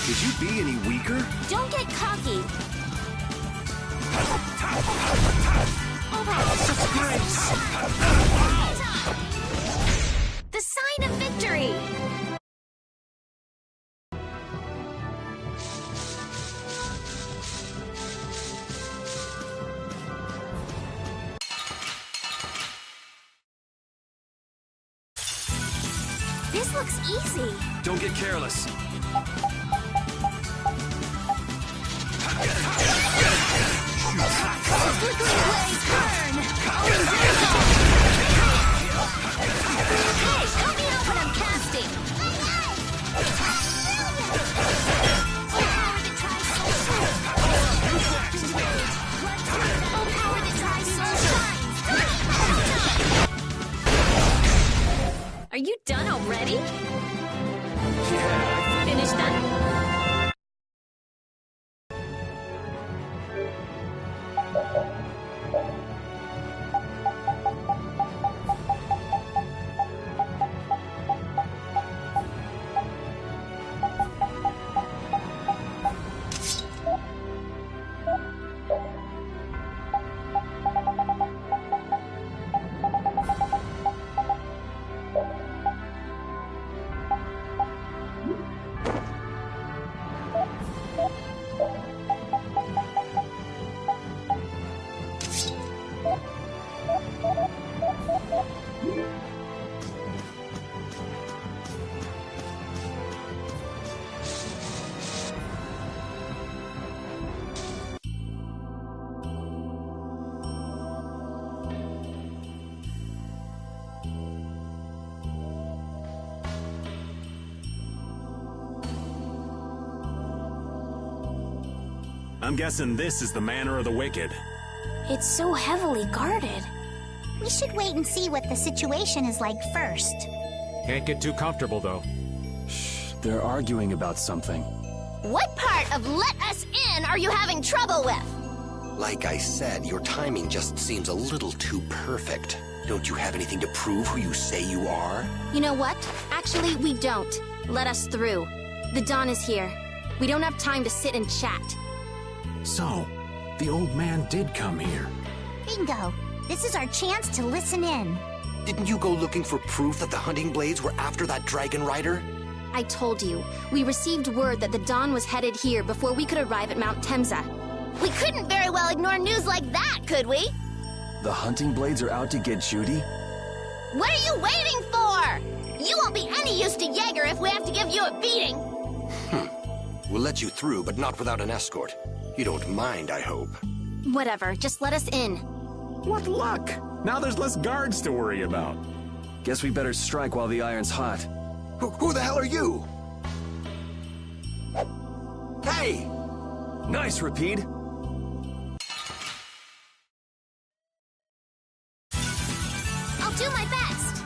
Could you be any weaker? Don't get cocky. The sign of victory. This looks easy. Don't get careless. Hey, help me out when I'm casting. Are you done already? Yeah. Finished then? I'm guessing this is the Manor of the Wicked. It's so heavily guarded. We should wait and see what the situation is like first. Can't get too comfortable, though. Shh, they're arguing about something. What part of let us in are you having trouble with? Like I said, your timing just seems a little too perfect. Don't you have anything to prove who you say you are? You know what? Actually, we don't. Let us through. The dawn is here. We don't have time to sit and chat. So, the old man did come here. Bingo! This is our chance to listen in. Didn't you go looking for proof that the hunting blades were after that dragon rider? I told you. We received word that the dawn was headed here before we could arrive at Mount Temza. We couldn't very well ignore news like that, could we? The hunting blades are out to get Judy? What are you waiting for? You won't be any use to Jaeger if we have to give you a beating. We'll let you through, but not without an escort. You don't mind, I hope. Whatever, just let us in. What luck! Now there's less guards to worry about. Guess we better strike while the iron's hot. Who the hell are you? Hey! Nice, Rapide. I'll do my best.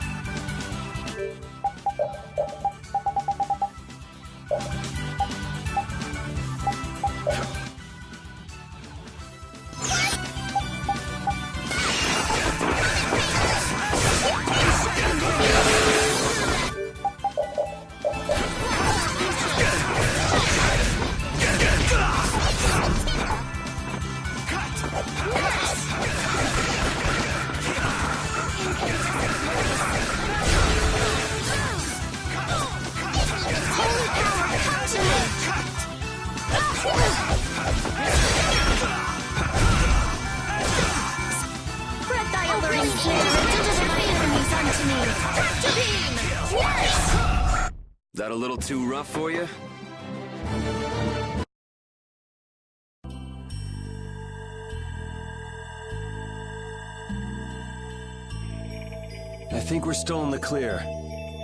That a little too rough for you? I think we're still in the clear.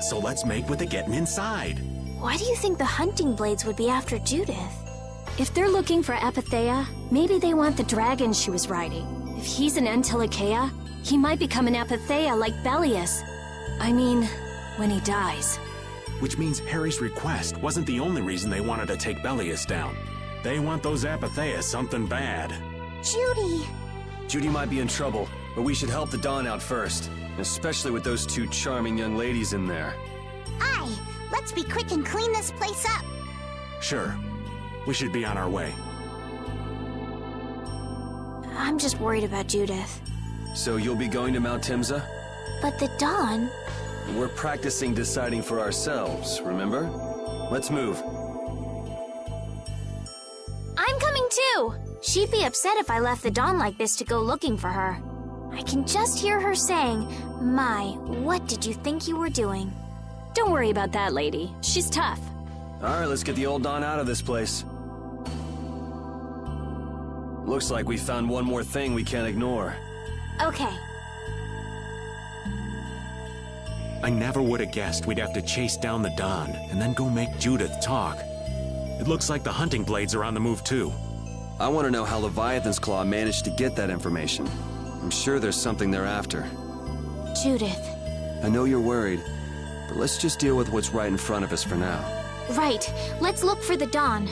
So let's make with the getting inside. Why do you think the hunting blades would be after Judith? If they're looking for Apatheia, maybe they want the dragon she was riding. If he's an Antilocheia, he might become an Apatheia like Belius. I mean, when he dies. Which means Harry's request wasn't the only reason they wanted to take Belius down. They want those Apatheia something bad. Judy! Judy might be in trouble, but we should help the Dawn out first. Especially with those two charming young ladies in there. Aye, let's be quick and clean this place up. Sure. We should be on our way. I'm just worried about Judith. So you'll be going to Mount Timza? But the Dawn... We're practicing deciding for ourselves, remember? Let's move. I'm coming too! She'd be upset if I left the Dawn like this to go looking for her. I can just hear her saying, "My, what did you think you were doing?" Don't worry about that lady. She's tough. Alright, let's get the old Dawn out of this place. Looks like we found one more thing we can't ignore. Okay. I never would have guessed we'd have to chase down the Dawn and then go make Judith talk. It looks like the hunting blades are on the move too. I want to know how Leviathan's Claw managed to get that information. I'm sure there's something they're after. Judith. I know you're worried, but let's just deal with what's right in front of us for now. Right. Let's look for the Dawn.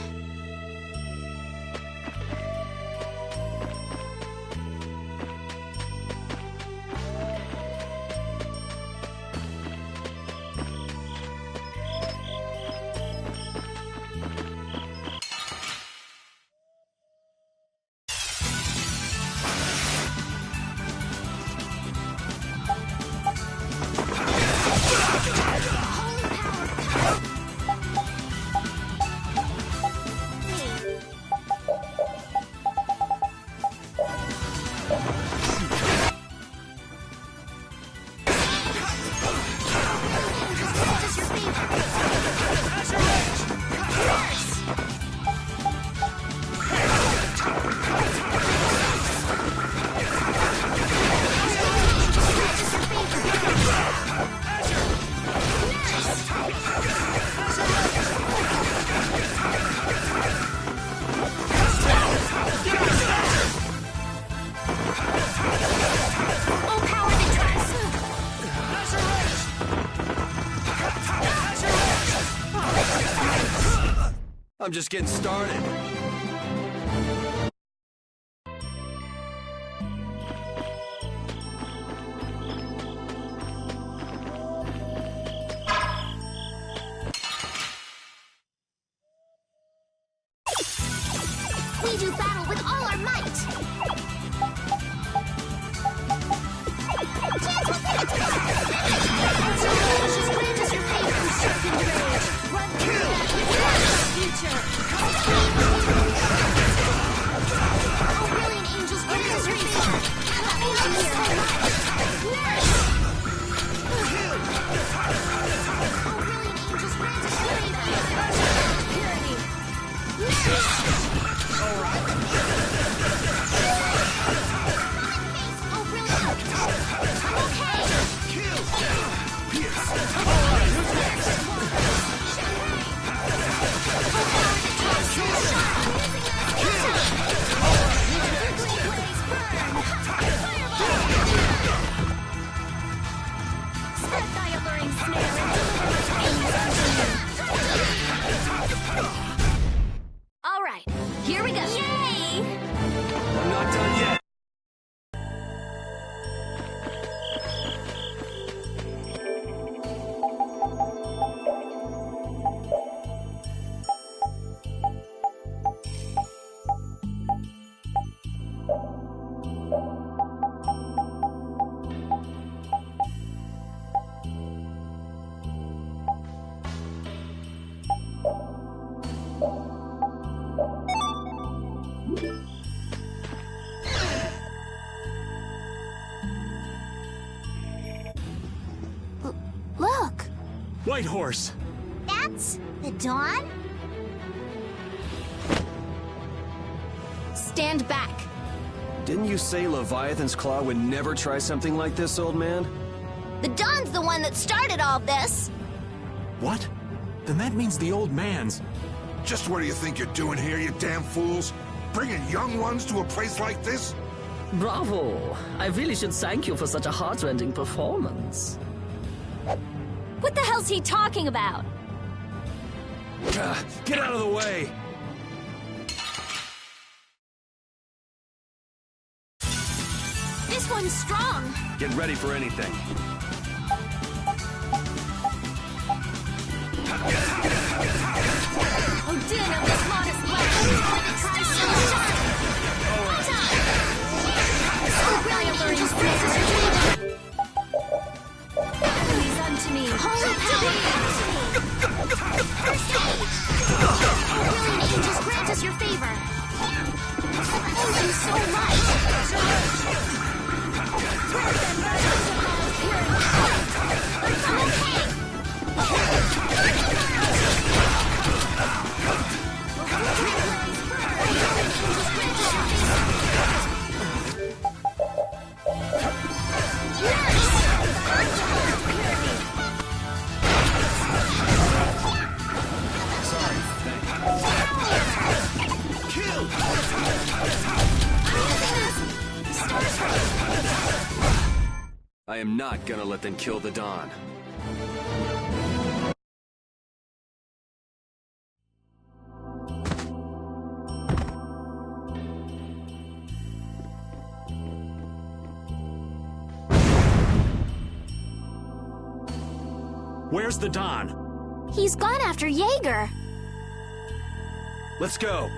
I'm just getting started. We do battle with all our might! Chance will take it! Grant us your faith and serpent rage! Run through that future! Oh, brilliant angels, grant us your favor! Thank you so much! Yes! Oh, brilliant angels, grant us your favor! Purity! Yes! All right, here we go. Yay! I'm not done yet. Look! White Horse! That's The Dawn? Stand back. Didn't you say Leviathan's Claw would never try something like this, old man? The Dawn's the one that started all this. What? Then that means the old man's... Just what do you think you're doing here, you damn fools? Bringing young ones to a place like this? Bravo! I really should thank you for such a heart-rending performance. What the hell's he talking about? Get out of the way! This one's strong. Get ready for anything. Oh, din of this modest life. Try so shine. So brilliant, learning enemies unto me. Holy power. Oh, brilliant angels, grant us your favor. Thank you so much. Grant them mercies of God's purity. I am not gonna let them kill the Dawn. Where's the Don? He's gone after Jaeger. Let's go.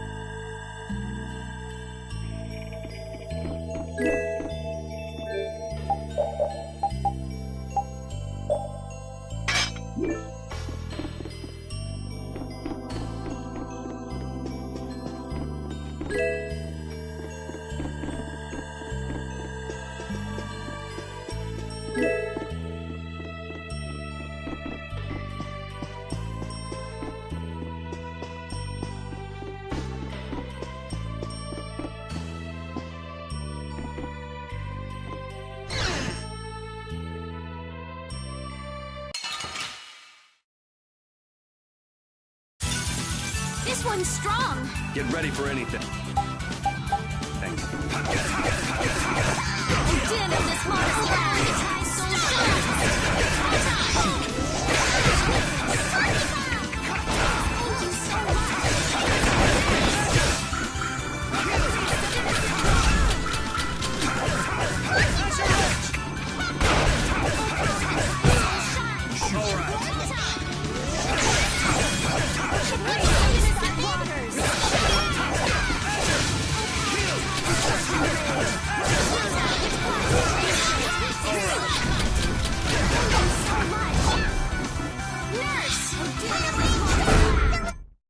This one's strong. Get ready for anything. Thanks. Oh, din of this modest land. Try so shine. Thank you so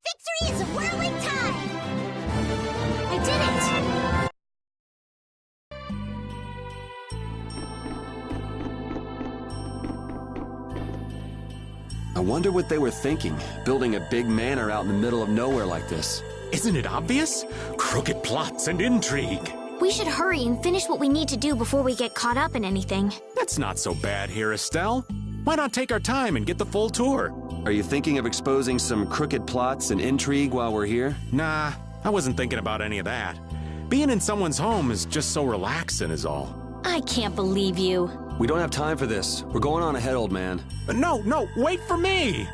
Victory is a whirling tide! I did it! I wonder what they were thinking, building a big manor out in the middle of nowhere like this. Isn't it obvious? Crooked plots and intrigue. We should hurry and finish what we need to do before we get caught up in anything. That's not so bad here, Estelle. Why not take our time and get the full tour? Are you thinking of exposing some crooked plots and intrigue while we're here? Nah, I wasn't thinking about any of that. Being in someone's home is just so relaxing is all. I can't believe you. We don't have time for this. We're going on ahead, old man. No, wait for me!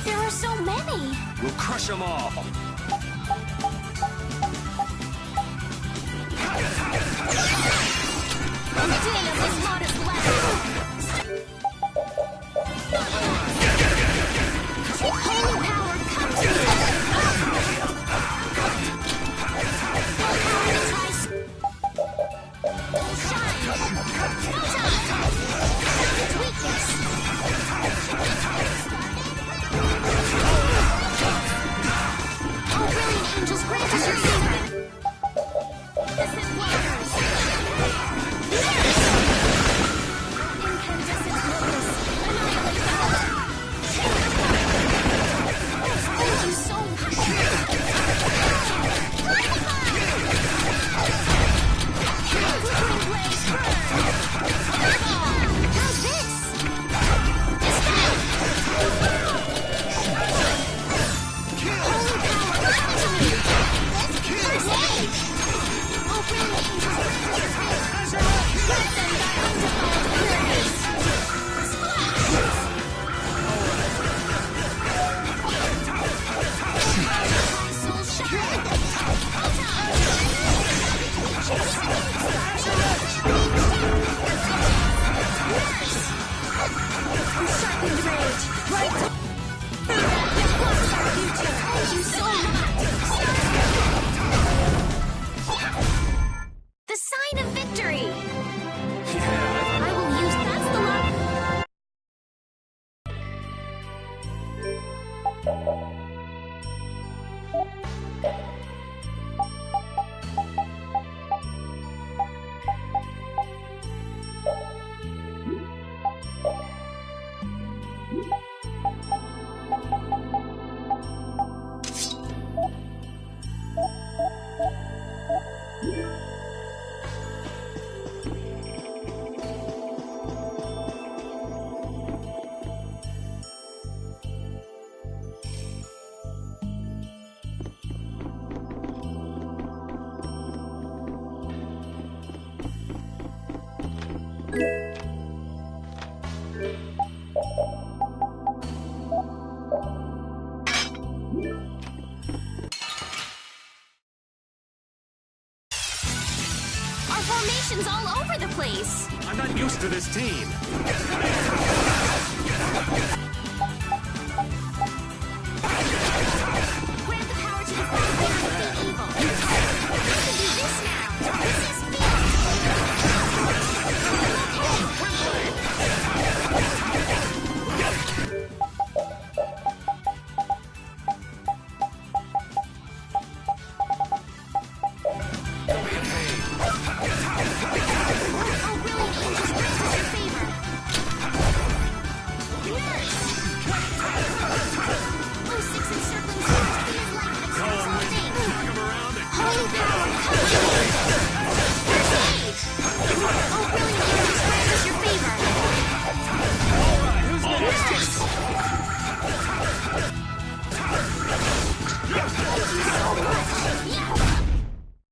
There are so many. We'll crush them all. Din of this modest land. Holy formation's all over the place! I'm not used to this team. Grant the power to defy fear and defeat evil. You can do this now. This is fear.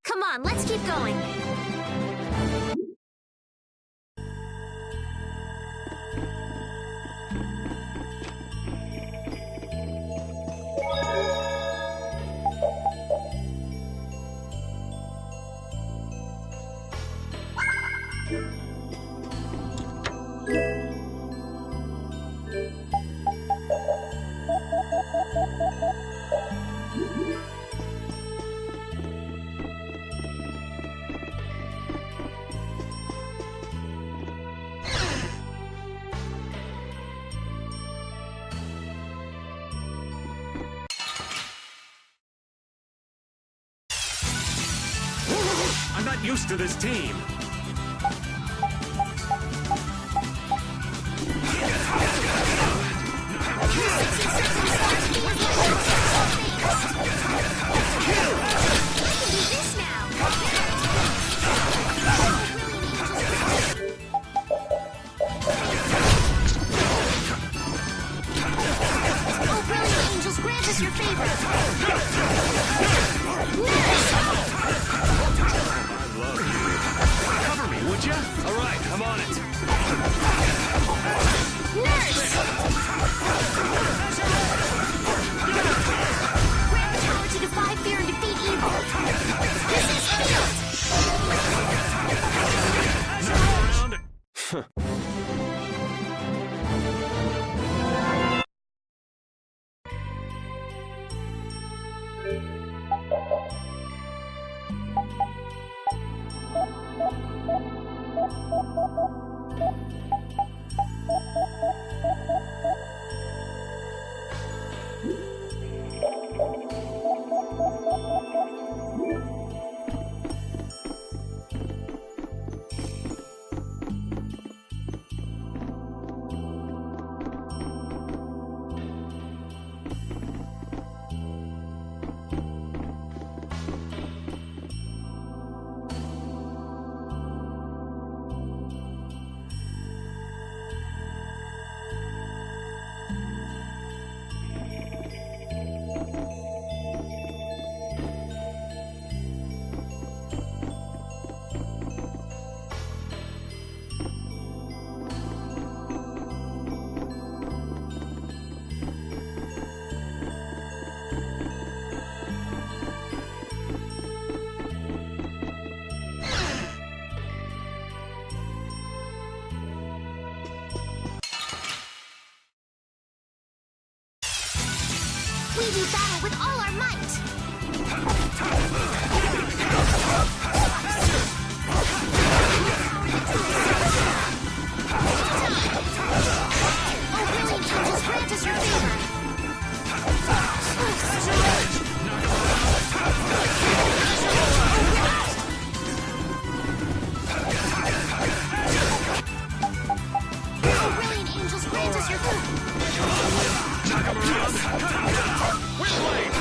Come on, let's keep going. I'm not used to this team. Your favorite. Cover me, would ya? All right, I'm on it. Nurse! Grant the power to defy fear and defeat evil. This is urgent! We do battle with all our might! Oh, brilliant angels, grant us your favor! Oh, brilliant angels, grant us your favor! Knock him around. We're late.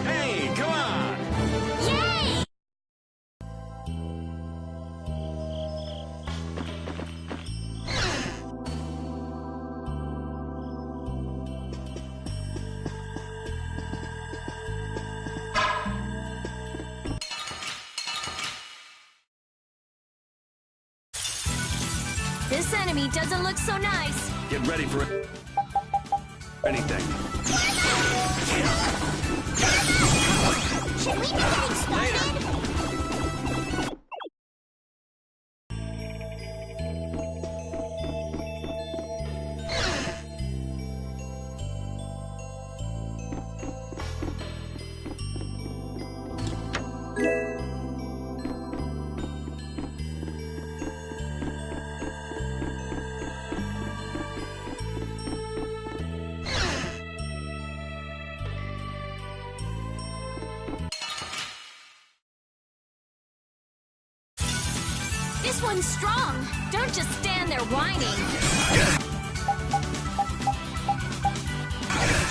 Hey, come on! Yay! This enemy doesn't look so nice. Get ready for anything. Should we be getting started? This one's strong. Don't just stand there whining.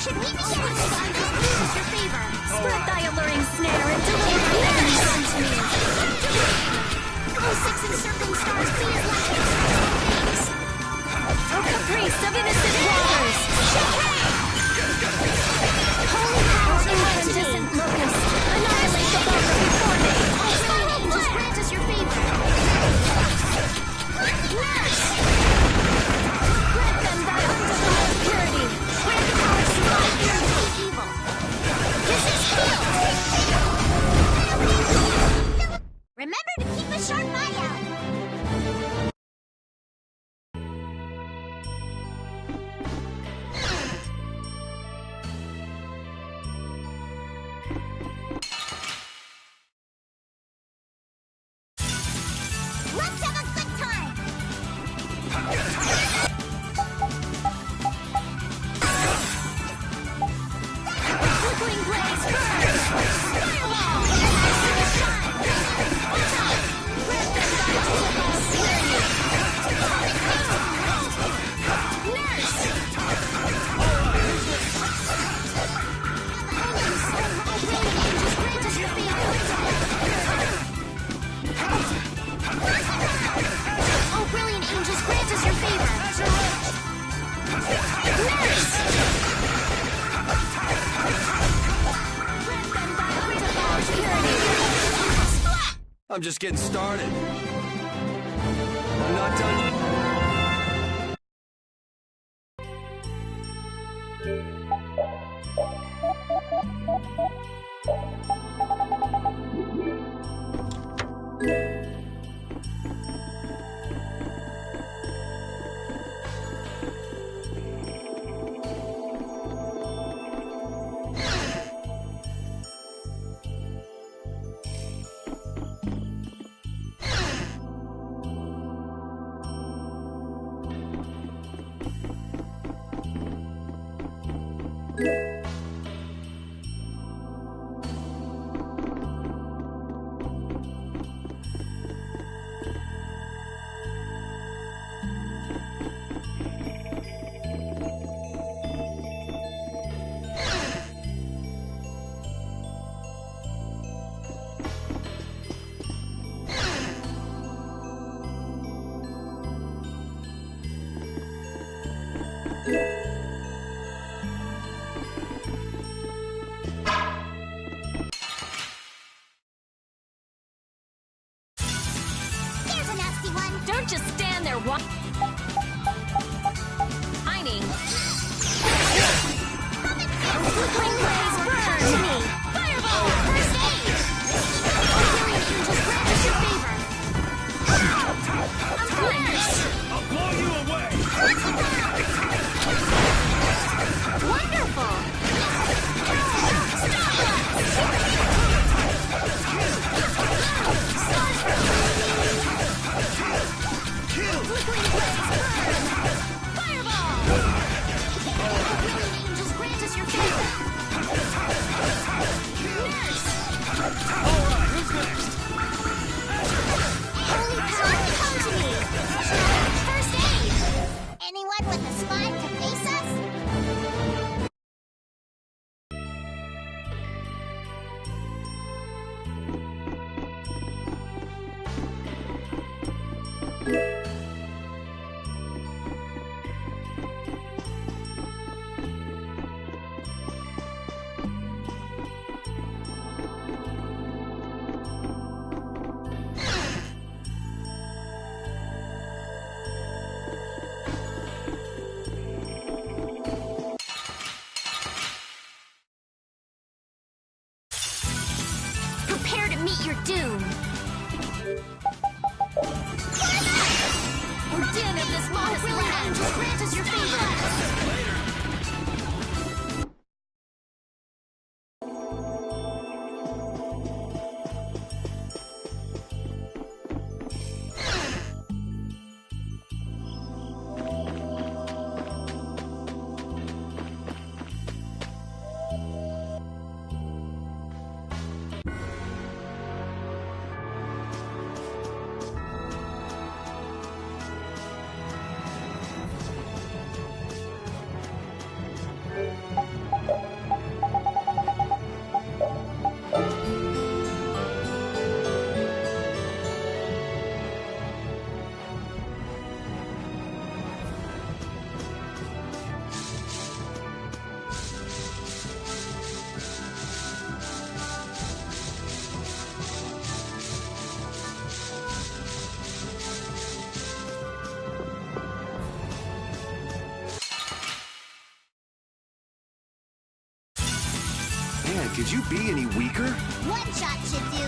Should we be getting started? Who's your favor? Spread thy alluring snare and deliver the enemies unto me. Oh, six encircling stars, please like it. Oh, caprice of innocent waters! Holy power, incandescent locust! Annihilate the vulgar before me! Oh, just grant us your favor. Nurse! Grant them thy undefiled purity! Grant power smite Fear defeat evil. This is healed! Remember to keep a sharp eye out. Let's have a good time. Flickering blaze burn! Firewall! Shine! Grant them thy undefiled purity! Nurse! Oh, brilliant angels, grant us your favor. Nurse! Grant them thy undefiled purity! I'm just getting started. I'm not done. Here's a nasty one. Don't just stand there whining. Flickering blaze burn! Fireball! First aid. Oh, brilliant angels, grant us your favor. Nurse! I'll blow you away! Wonderful! Flickering blaze. Fireball! Willing angels, grant us your favor! Nurse! Alright, who's next? Holy power, come to me! First aid! Anyone with a spine to face us? Prepare to meet your doom! We're din of this modest land! Just grant us your favor! Man, could you be any weaker? One shot should do.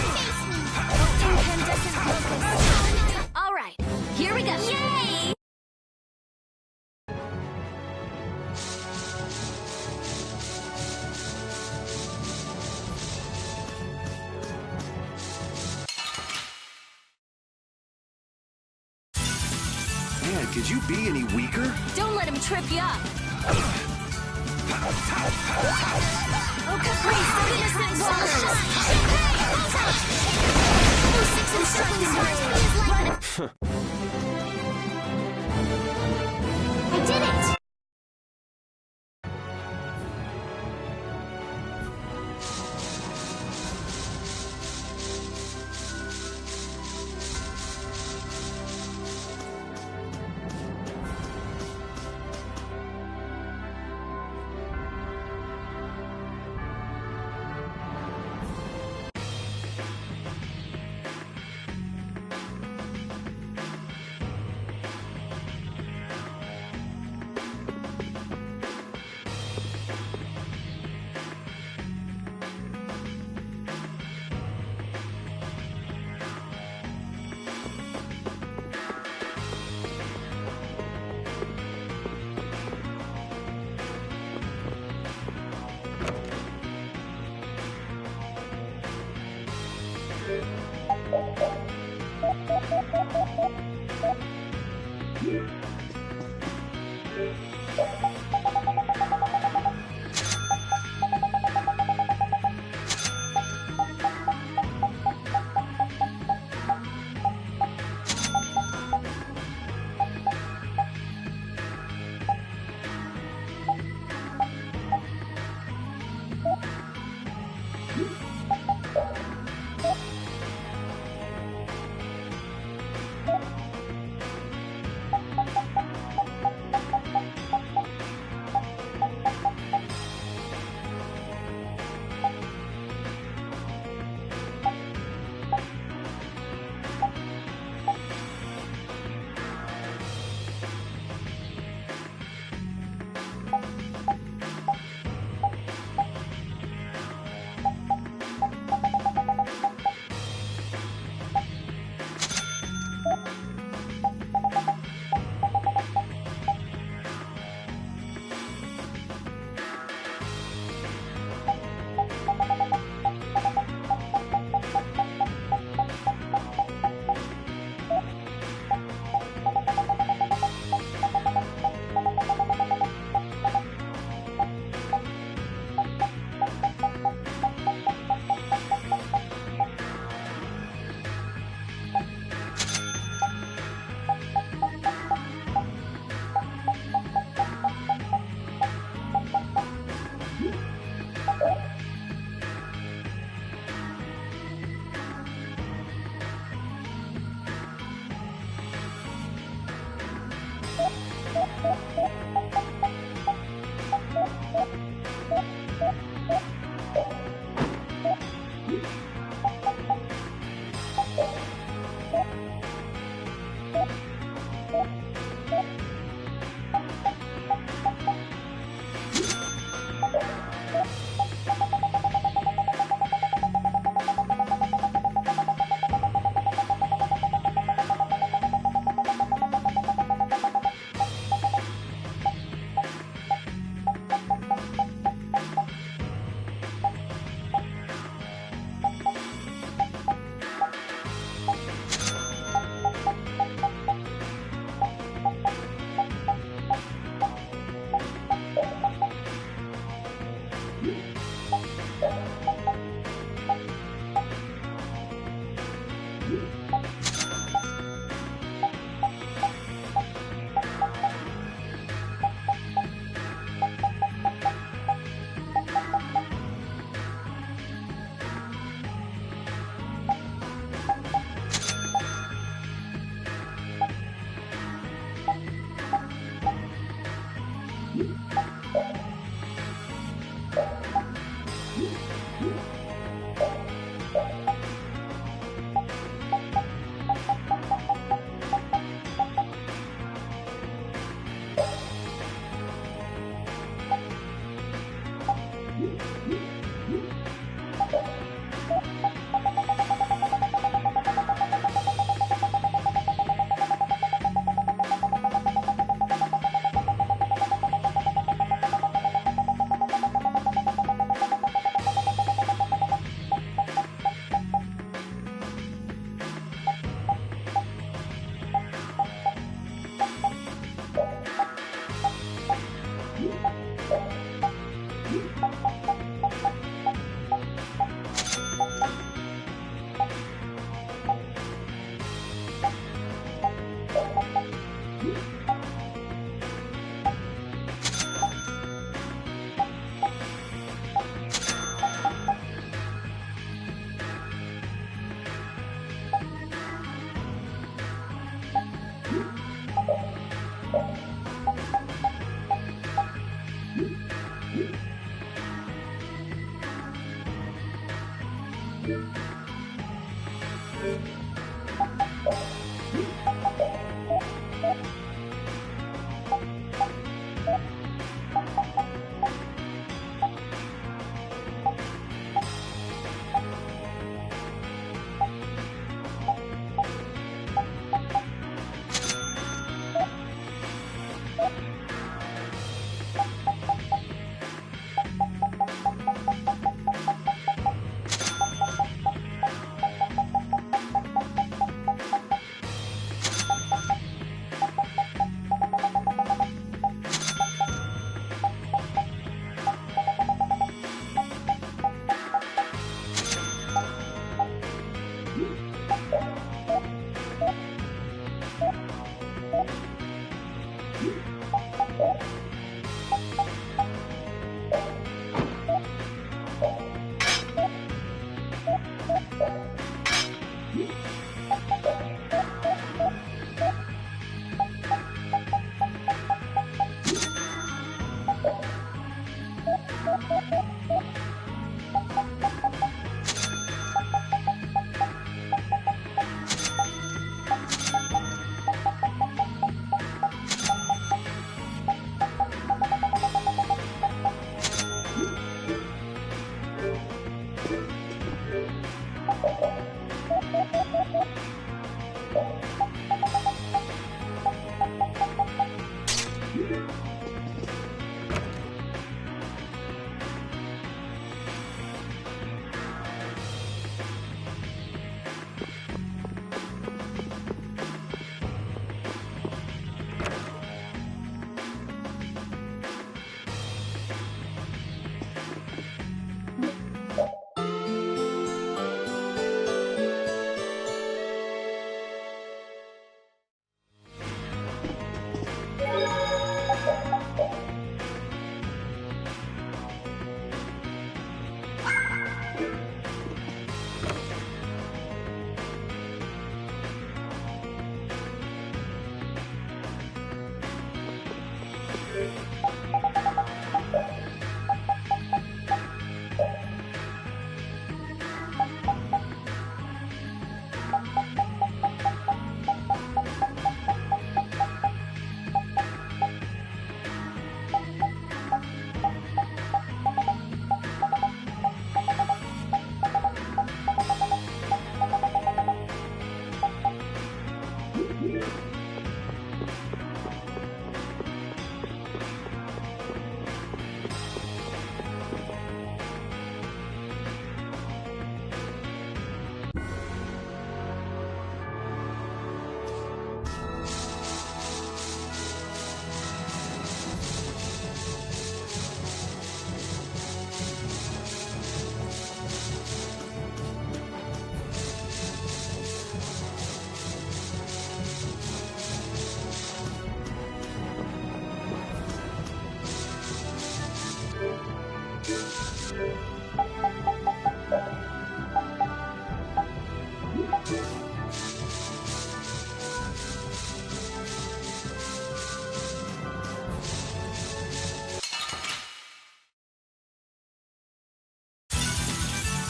Face me! Incandescent focus. All right, here we go. Yay! Man, could you be any weaker? Don't let him trip you up. Oh, Caprice, innocent waters! Six and strikes I did it!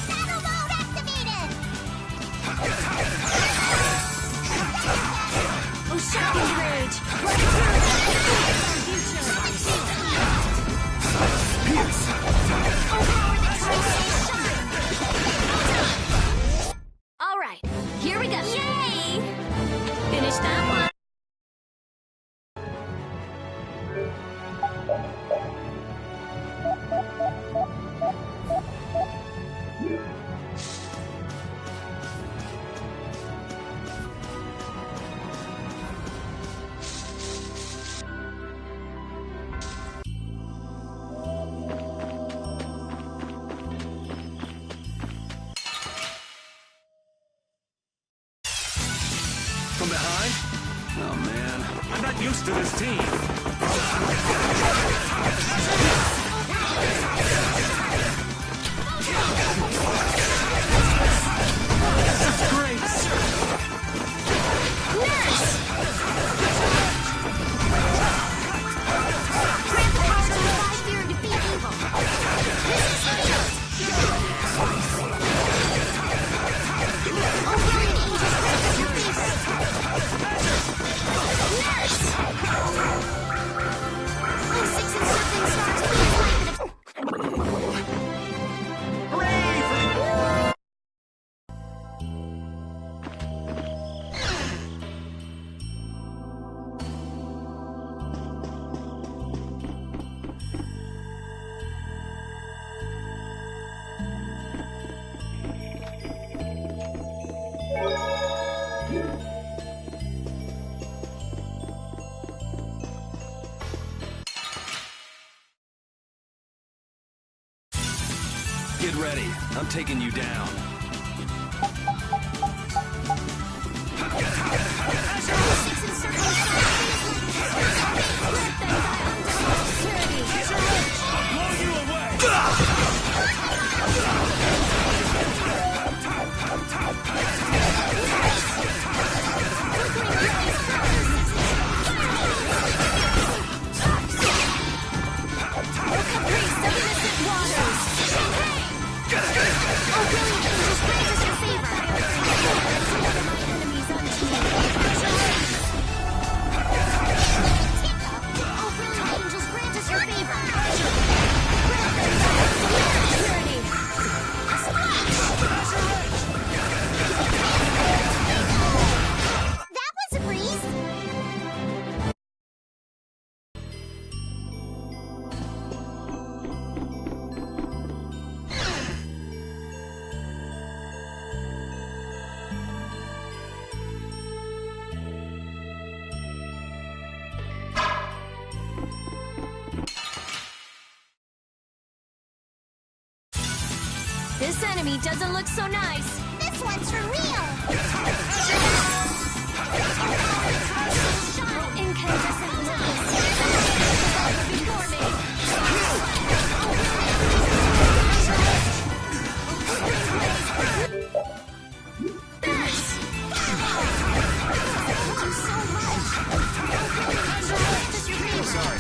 Battle mode activated! Oh, shocking rage! Right through that future! All right, here we go. Yay! Finish that one. From behind? Oh, man. I'm not used to this team. That's great! Grant the power to revive fear and defeat evil. This is healed! Oh, brilliant angels, grant us your peace! Nurse! Oh, six encircling stars, please light the Get ready. I'm taking you down. six encircling stars, please let them die unto security. I'll blow you away! That was a breeze! This enemy doesn't look so nice. This one's for real! Incandescent blaze. Before me. Burst! Thank you so much! Sorry.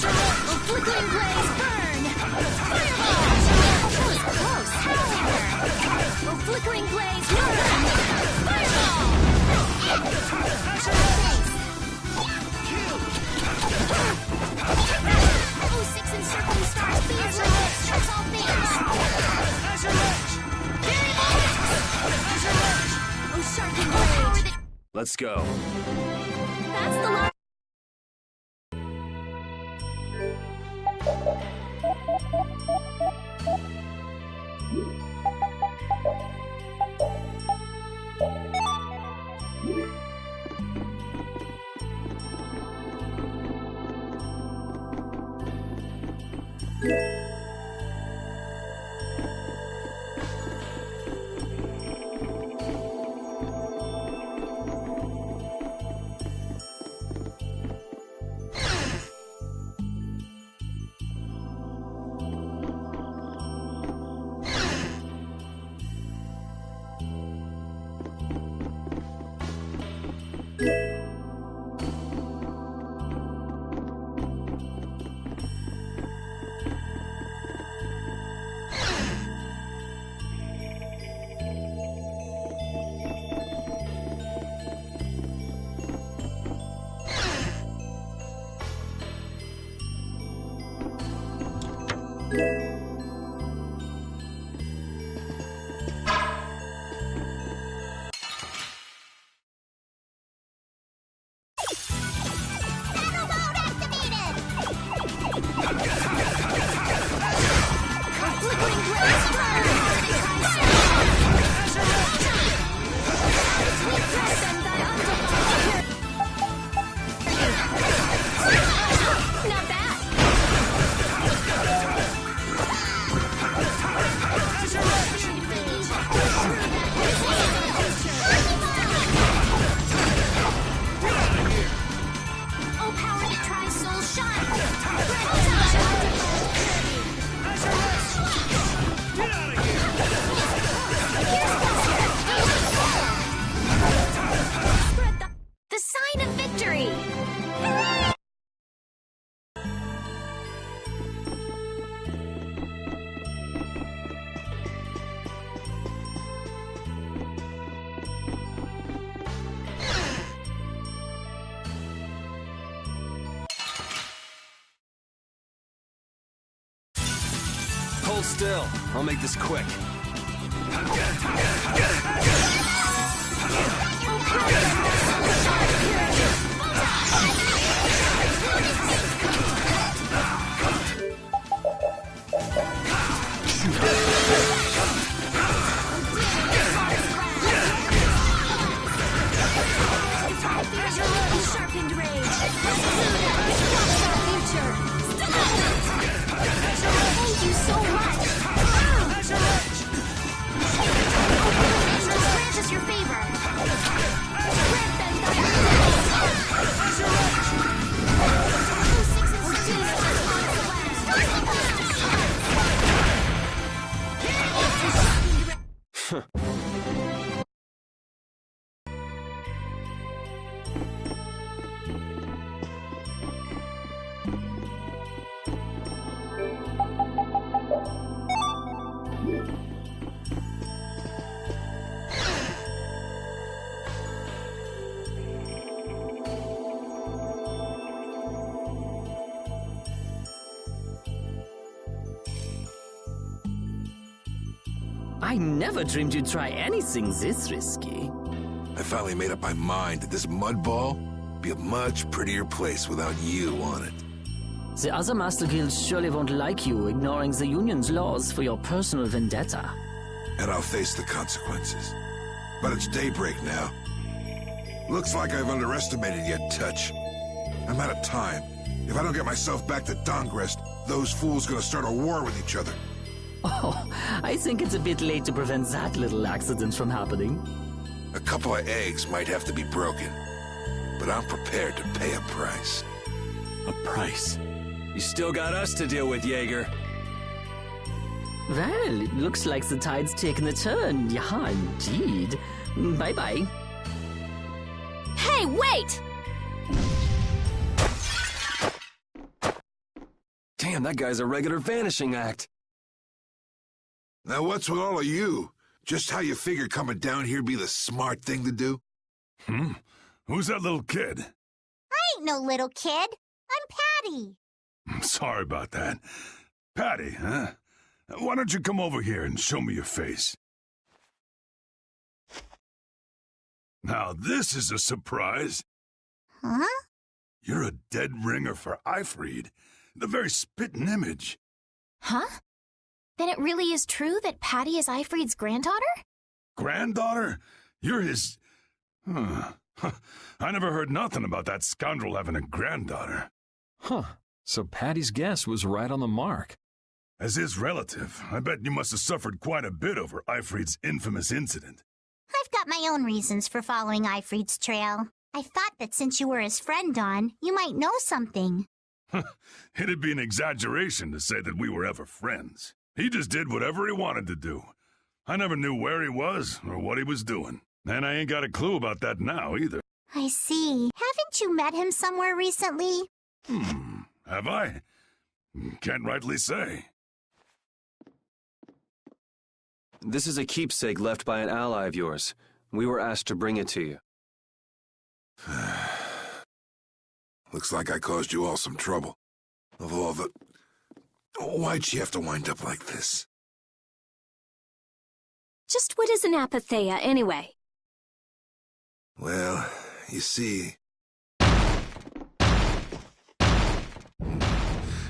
A flickering blaze burn! Fireball! That was close. However. A flickering blaze burn! Fireball! Oh, six encircling stars, please let it strikes all things! let's go. That's the line. Battle mode activated! Flickering blaze burn! We press them thy undefined. Not bad! Oh, power that tries soul shine! The sign of victory! Hold still. I'll make this quick. Sharpened rage. Future. Thank you so much. Grant us your favor. Grant them thy I never dreamed you'd try anything this risky. I finally made up my mind that this mud ball would be a much prettier place without you on it. The other Master Guilds surely won't like you ignoring the Union's laws for your personal vendetta. And I'll face the consequences. But it's daybreak now. Looks like I've underestimated your touch. I'm out of time. If I don't get myself back to Dongrest, those fools gonna start a war with each other. Oh, I think it's a bit late to prevent that little accident from happening. A couple of eggs might have to be broken, but I'm prepared to pay a price. A price? You still got us to deal with, Jaeger. Well, it looks like the tide's taken a turn. Yeah, indeed. Bye-bye. Hey, wait! Damn, that guy's a regular vanishing act. Now what's with all of you? Just how you figure coming down here be the smart thing to do? Who's that little kid? I ain't no little kid. I'm Patty. Sorry about that. Patty, huh? Why don't you come over here and show me your face? Now this is a surprise. Huh? You're a dead ringer for Eifried. The very spitting image. Huh? Then it really is true that Patty is Eifried's granddaughter? Granddaughter? You're his... Huh. I never heard nothing about that scoundrel having a granddaughter. Huh. So Patty's guess was right on the mark. As his relative, I bet you must have suffered quite a bit over Eifried's infamous incident. I've got my own reasons for following Eifried's trail. I thought that since you were his friend, Dawn, you might know something. It'd be an exaggeration to say that we were ever friends. He just did whatever he wanted to do. I never knew where he was or what he was doing. And I ain't got a clue about that now, either. I see. Haven't you met him somewhere recently? Have I? Can't rightly say. This is a keepsake left by an ally of yours. We were asked to bring it to you. Looks like I caused you all some trouble. Of all the... Why'd she have to wind up like this? Just what is an apatheia, anyway? Well, you see...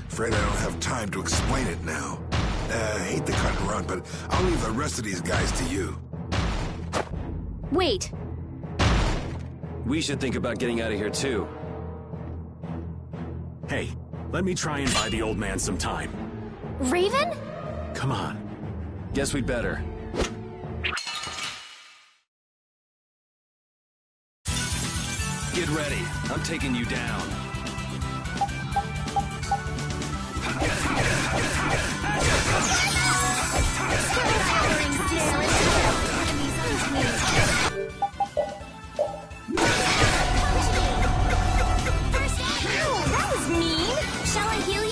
Afraid I don't have time to explain it now. Hate to cut and run, but I'll leave the rest of these guys to you. Wait. We should think about getting out of here, too. Hey, let me try and buy the old man some time. Raven? Come on. Guess we'd better. Get ready. I'm taking you down. That was mean. Shall I heal you?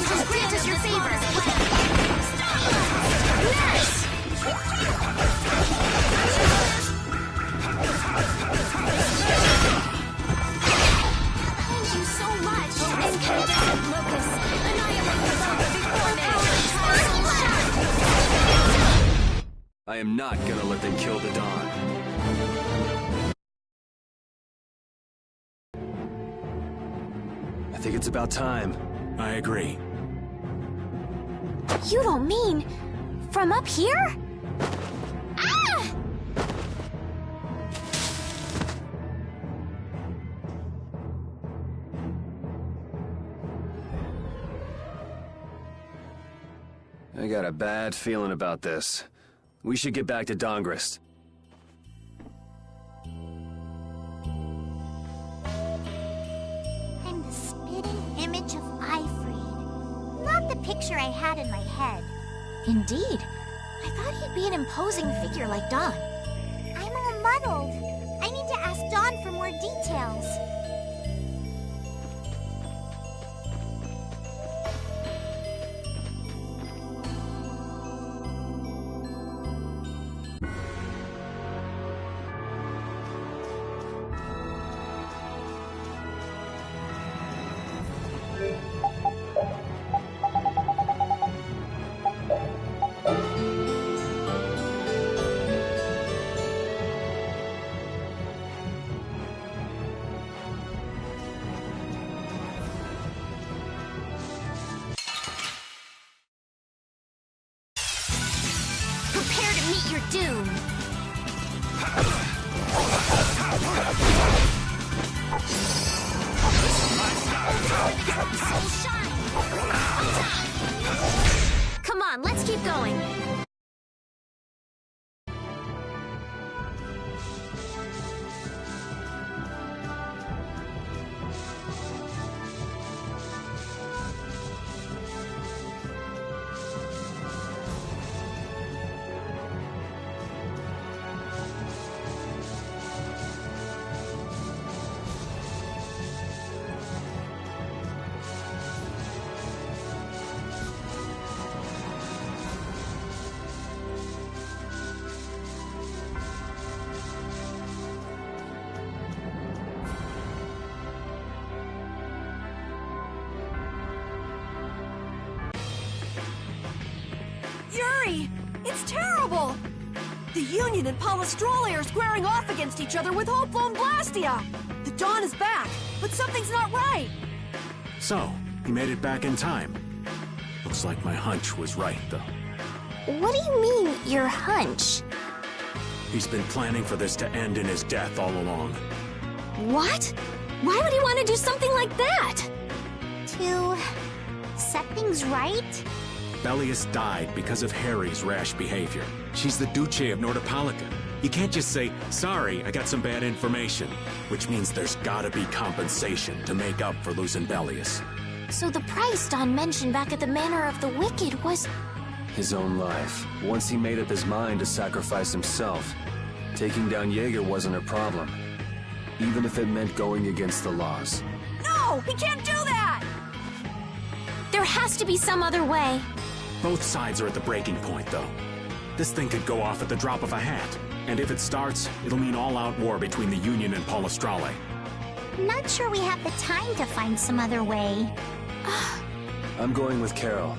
Just grant us your favor. Yes! Thank you so much. Incandescent locus. Annihilate the bomber before me. I am not gonna let them kill the Dawn. I think it's about time. I agree. You don't mean... from up here? Ah! I got a bad feeling about this. We should get back to Dongrist. I'm the spitting image of Eifried. Not the picture I had in my head. Indeed. I thought he'd be an imposing figure like Dawn. I'm all muddled. I need to ask Dawn for more details. Prepare to meet your doom. Come on, let's keep going. It's terrible! The Union and Palestrole are squaring off against each other with Hopeful and Blastia! The Dawn is back, but something's not right! So, he made it back in time. Looks like my hunch was right, though. What do you mean, your hunch? He's been planning for this to end in his death all along. What? Why would he want to do something like that? To set things right? Bellius died because of Harry's rash behavior. She's the Duce of Nordapalica. You can't just say, sorry, I got some bad information. Which means there's gotta be compensation to make up for losing Bellius. So the price Don mentioned back at the Manor of the Wicked was... His own life. Once he made up his mind to sacrifice himself, taking down Jaeger wasn't a problem. Even if it meant going against the laws. No! He can't do that! There has to be some other way. Both sides are at the breaking point, though. This thing could go off at the drop of a hat. And if it starts, it'll mean all-out war between the Union and Palestrole. Not sure we have the time to find some other way. I'm going with Carol.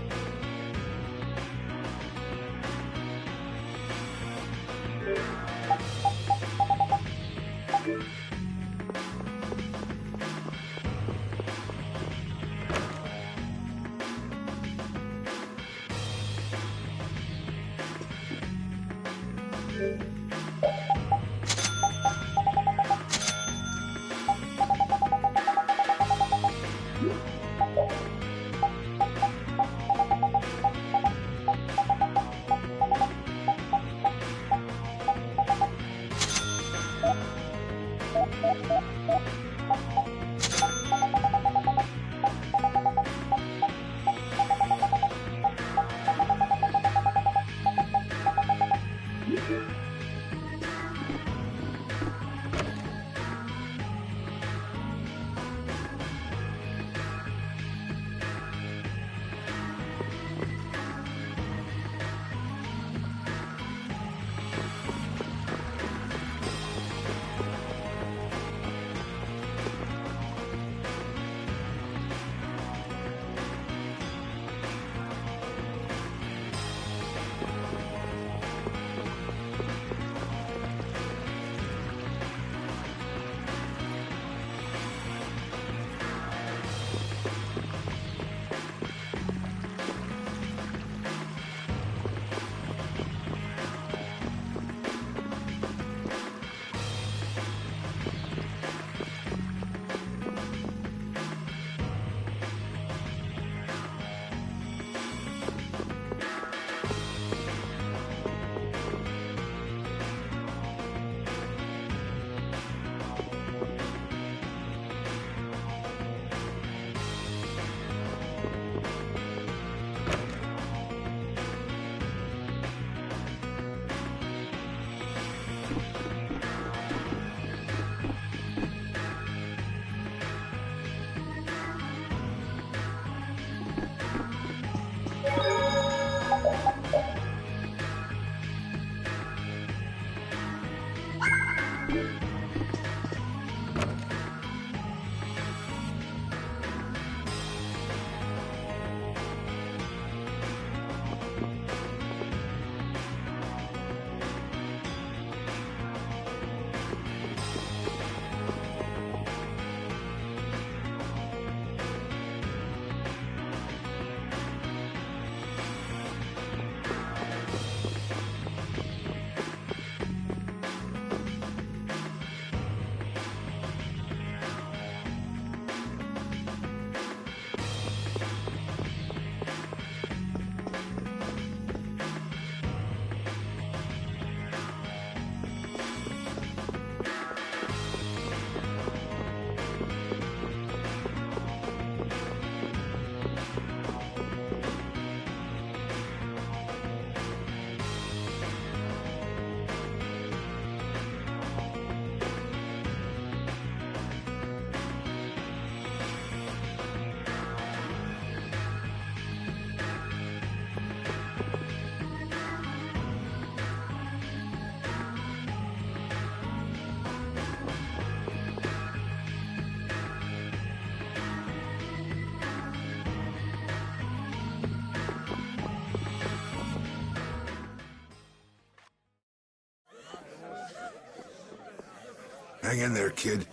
Hang in there, kid.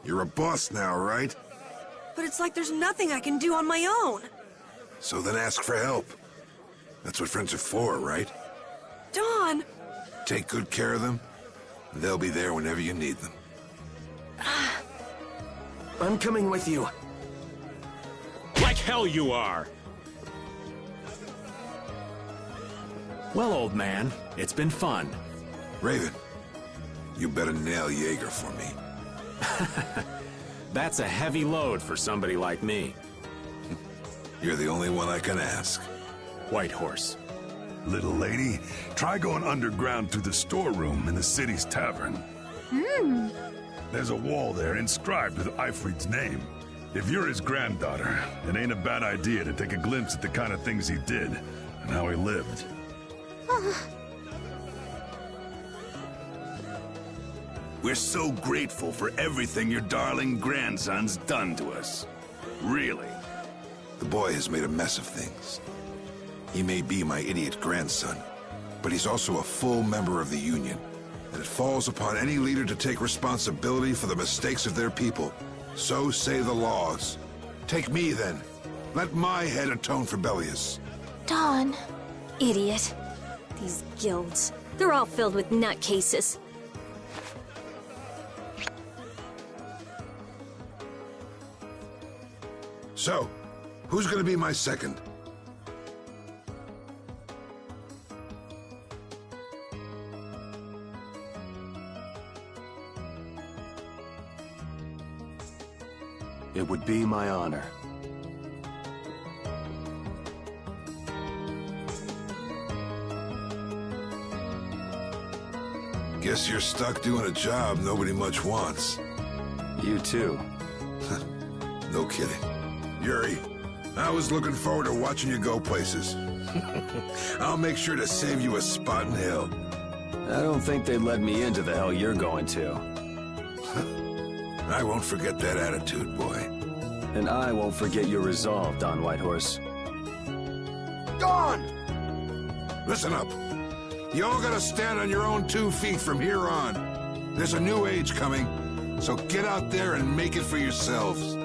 You're a boss now, right? But it's like there's nothing I can do on my own. So then ask for help. That's what friends are for, right? Dawn! Take good care of them, and they'll be there whenever you need them. I'm coming with you. Like hell you are! Well, old man, it's been fun. Raven, you better nail Jaeger for me. That's a heavy load for somebody like me. You're the only one I can ask. Whitehorse. Little lady, try going underground through the storeroom in the city's tavern. There's a wall there inscribed with Ifrit's name. If you're his granddaughter, it ain't a bad idea to take a glimpse at the kind of things he did and how he lived. We're so grateful for everything your darling grandson's done to us. Really. The boy has made a mess of things. He may be my idiot grandson, but he's also a full member of the Union, and it falls upon any leader to take responsibility for the mistakes of their people. So say the laws. Take me, then. Let my head atone for Bellius. Dawn. Idiot. These guilds. They're all filled with nutcases. So, who's gonna be my second? It would be my honor. Guess you're stuck doing a job nobody much wants. You too. No kidding. Yuri, I was looking forward to watching you go places. I'll make sure to save you a spot in hell. I don't think they'd let me into the hell you're going to. I won't forget that attitude, boy. And I won't forget your resolve, Don Whitehorse. Dawn! Listen up. You all gotta stand on your own 2 feet from here on. There's a new age coming, so get out there and make it for yourselves.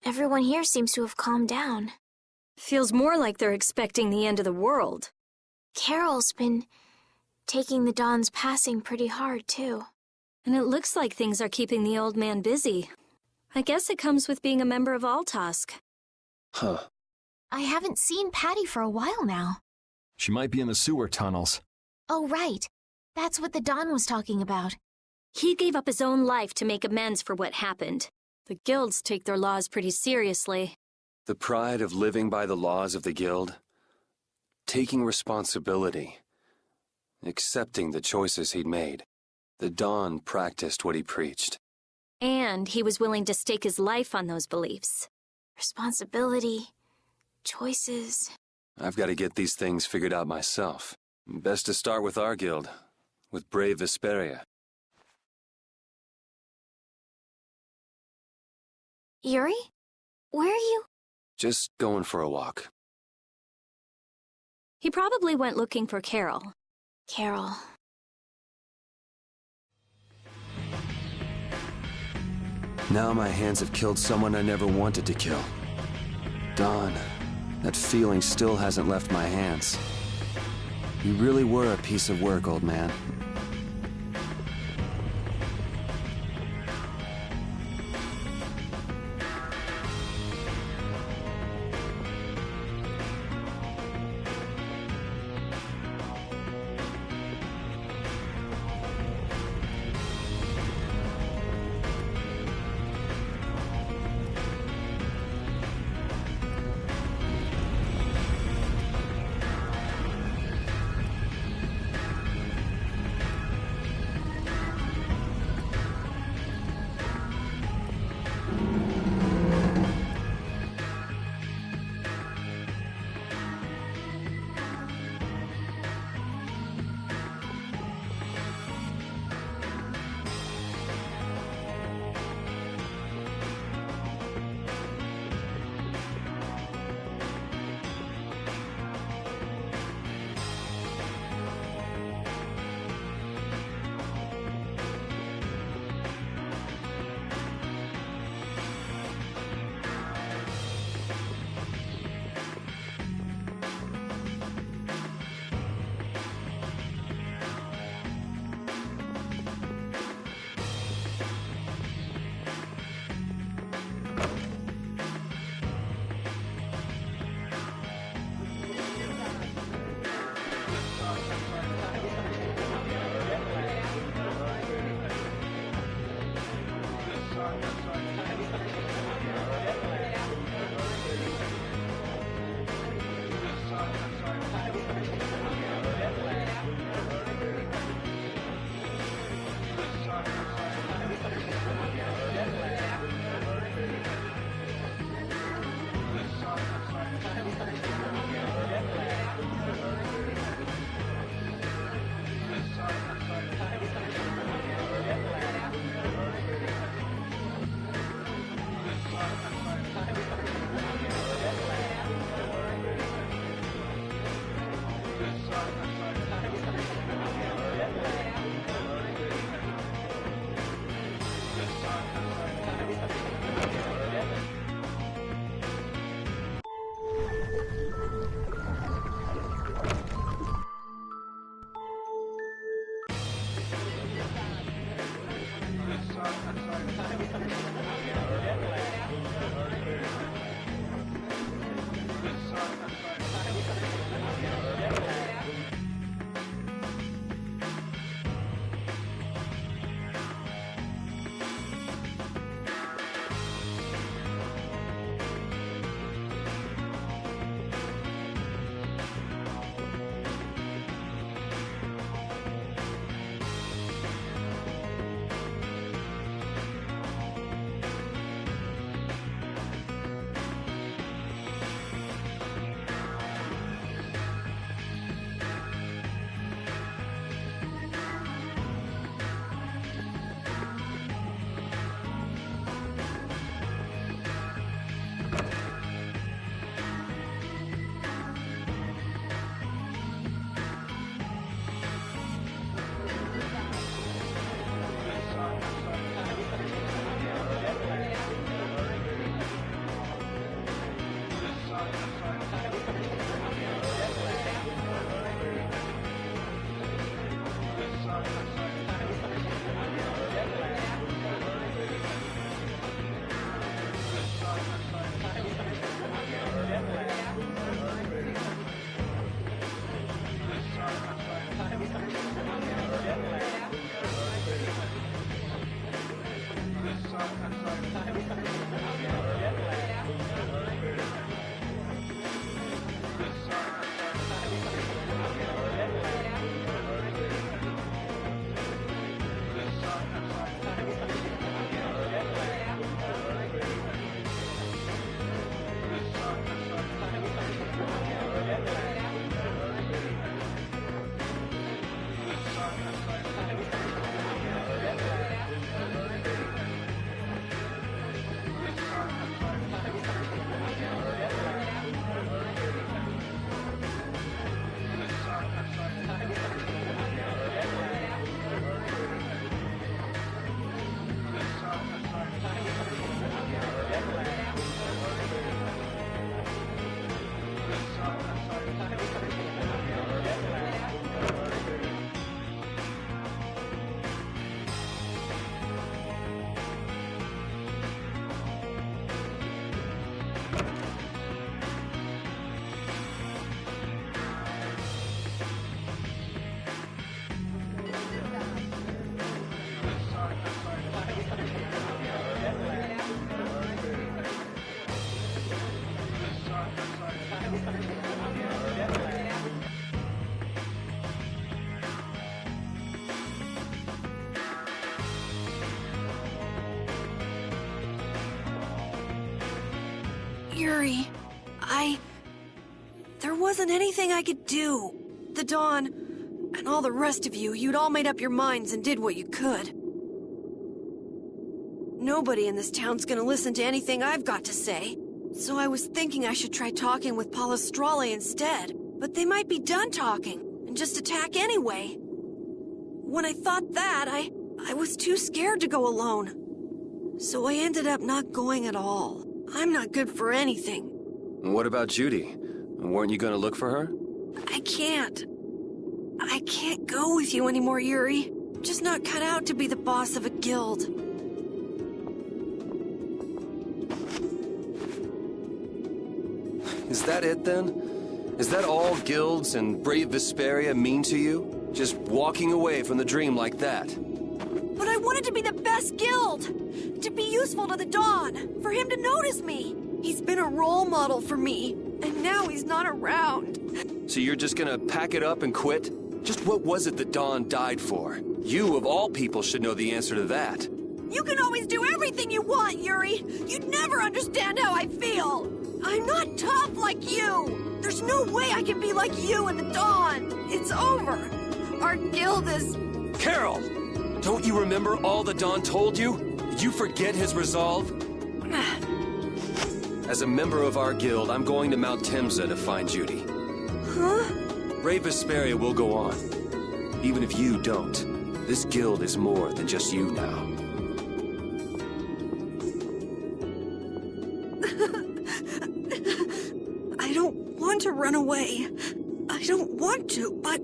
Everyone here seems to have calmed down. Feels more like they're expecting the end of the world. Carol's been taking the Dawn's passing pretty hard, too. And it looks like things are keeping the old man busy. I guess it comes with being a member of Altosk. Huh. I haven't seen Patty for a while now. She might be in the sewer tunnels. Oh, right. That's what the Dawn was talking about. He gave up his own life to make amends for what happened. The guilds take their laws pretty seriously. The pride of living by the laws of the guild, taking responsibility, accepting the choices he'd made. The Dawn practiced what he preached. And he was willing to stake his life on those beliefs. Responsibility, choices. I've got to get these things figured out myself. Best to start with our guild, with brave Vesperia. Yuri? Where are you? Just going for a walk. He probably went looking for Carol. Carol. Now my hands have killed someone I never wanted to kill. Dawn, that feeling still hasn't left my hands. You really were a piece of work, old man. Yuri, there wasn't anything I could do. The Dawn, and all the rest of you, you'd all made up your minds and did what you could. Nobody in this town's gonna listen to anything I've got to say. So I was thinking I should try talking with Palestrale instead. But they might be done talking, and just attack anyway. When I thought that, I was too scared to go alone. So I ended up not going at all. I'm not good for anything. What about Judy? Weren't you gonna look for her? I can't go with you anymore, Yuri. I'm just not cut out to be the boss of a guild. Is that it then? Is that all guilds and brave Vesperia mean to you? Just walking away from the dream like that? But I wanted to be the best guild! To be useful to the Dawn! For him to notice me! He's been a role model for me, and now he's not around. So you're just gonna pack it up and quit? Just what was it the Dawn died for? You, of all people, should know the answer to that. You can always do everything you want, Yuri! You'd never understand how I feel! I'm not tough like you! There's no way I can be like you and the Dawn! It's over! Our guild is... Carol! Don't you remember all the Dawn told you? Did you forget his resolve? As a member of our guild, I'm going to Mount Temza to find Judy. Huh? Brave Vesperia will go on. Even if you don't, this guild is more than just you now. I don't want to run away. I don't want to, but...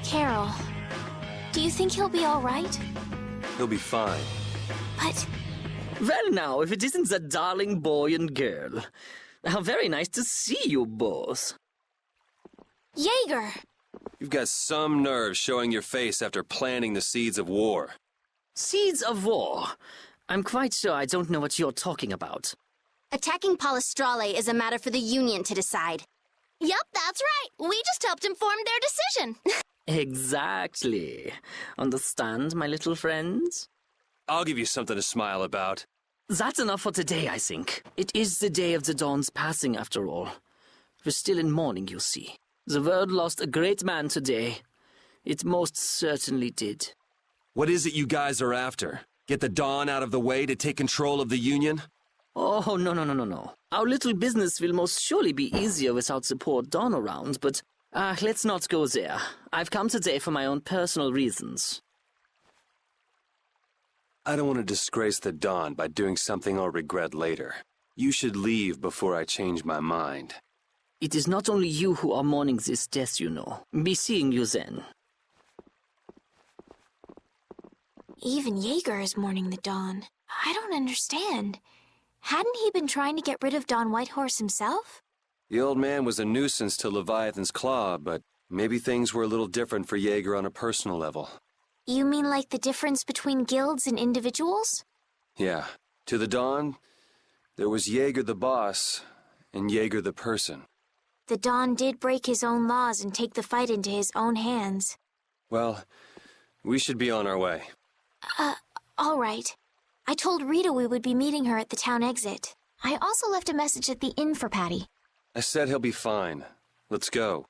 Carol, do you think he'll be all right? He'll be fine. But... Well now, if it isn't that darling boy and girl. How very nice to see you both. Jaeger! You've got some nerve showing your face after planting the seeds of war. Seeds of war? I'm quite sure I don't know what you're talking about. Attacking Palestrale is a matter for the Union to decide. Yup, that's right. We just helped inform their decision. Exactly. Understand, my little friends? I'll give you something to smile about. That's enough for today, I think. It is the day of the Dawn's passing, after all. We're still in mourning, you see. The world lost a great man today. It most certainly did. What is it you guys are after? Get the Dawn out of the way to take control of the Union? Oh, no. Our little business will most surely be easier without support Dawn around, but let's not go there. I've come today for my own personal reasons. I don't want to disgrace the Dawn by doing something I'll regret later. You should leave before I change my mind. It is not only you who are mourning this death, you know. Be seeing you then. Even Jaeger is mourning the Dawn. I don't understand. Hadn't he been trying to get rid of Don Whitehorse himself? The old man was a nuisance to Leviathan's Claw, but maybe things were a little different for Jaeger on a personal level. You mean like the difference between guilds and individuals? Yeah. To the Dawn, there was Jaeger the boss, and Jaeger the person. The Dawn did break his own laws and take the fight into his own hands. Well, we should be on our way. All right. I told Rita we would be meeting her at the town exit. I also left a message at the inn for Patty. I said he'll be fine. Let's go.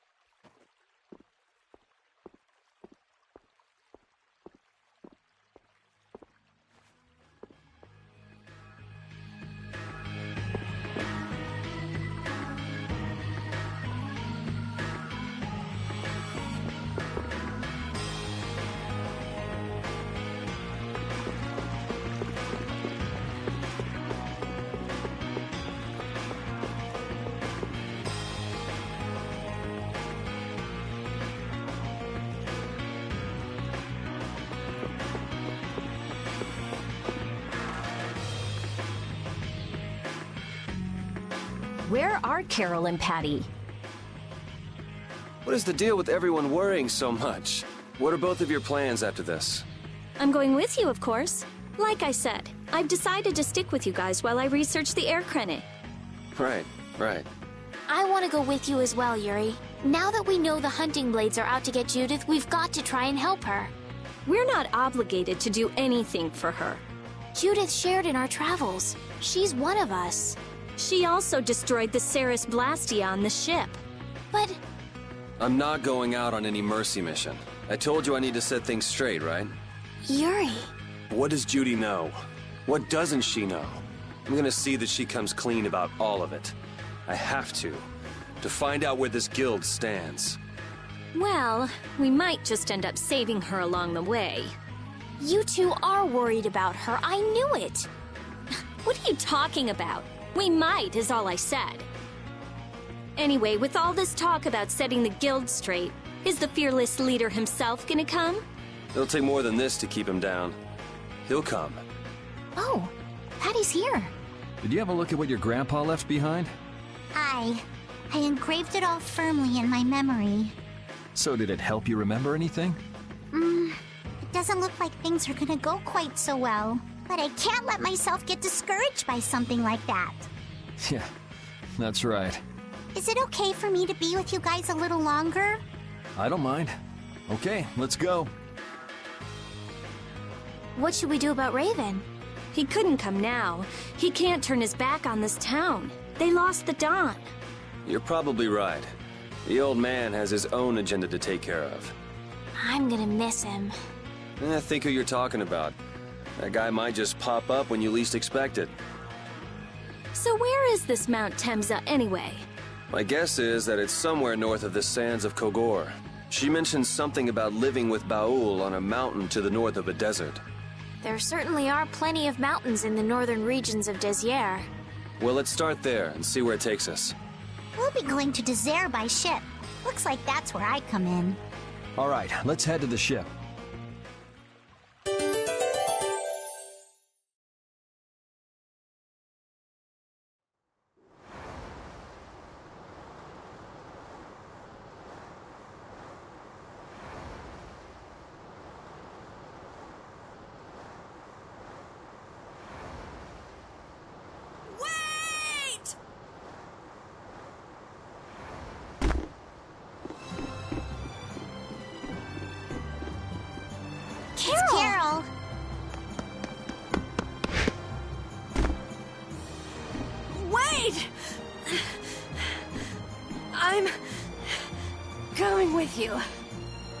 Where are Carol and Patty? What is the deal with everyone worrying so much? What are both of your plans after this? I'm going with you, of course. Like I said, I've decided to stick with you guys while I research the air credit. Right. I want to go with you as well, Yuri. Now that we know the hunting blades are out to get Judith, we've got to try and help her. We're not obligated to do anything for her. Judith shared in our travels. She's one of us. She also destroyed the Ceres Blastia on the ship. But... I'm not going out on any mercy mission. I told you I need to set things straight, right? Yuri... What does Judy know? What doesn't she know? I'm gonna see that she comes clean about all of it. I have to find out where this guild stands. Well, we might just end up saving her along the way. You two are worried about her, I knew it! What are you talking about? We might, is all I said. Anyway, with all this talk about setting the guild straight, is the fearless leader himself gonna come? It'll take more than this to keep him down. He'll come. Oh, Patty's here. Did you have a look at what your grandpa left behind? I engraved it all firmly in my memory. So did it help you remember anything? It doesn't look like things are gonna go quite so well. But I can't let myself get discouraged by something like that. Yeah, that's right. Is it okay for me to be with you guys a little longer? I don't mind. Okay, let's go. What should we do about Raven? He couldn't come now. He can't turn his back on this town. They lost the Dawn. You're probably right. The old man has his own agenda to take care of. I'm gonna miss him. I think who you're talking about. That guy might just pop up when you least expect it. So where is this Mount Temza anyway? My guess is that it's somewhere north of the sands of Kogor. She mentioned something about living with Baul on a mountain to the north of a desert. There certainly are plenty of mountains in the northern regions of Desier. Well, let's start there and see where it takes us. We'll be going to Désert by ship. Looks like that's where I come in. All right, let's head to the ship. Carol! Wait! I'm going with you.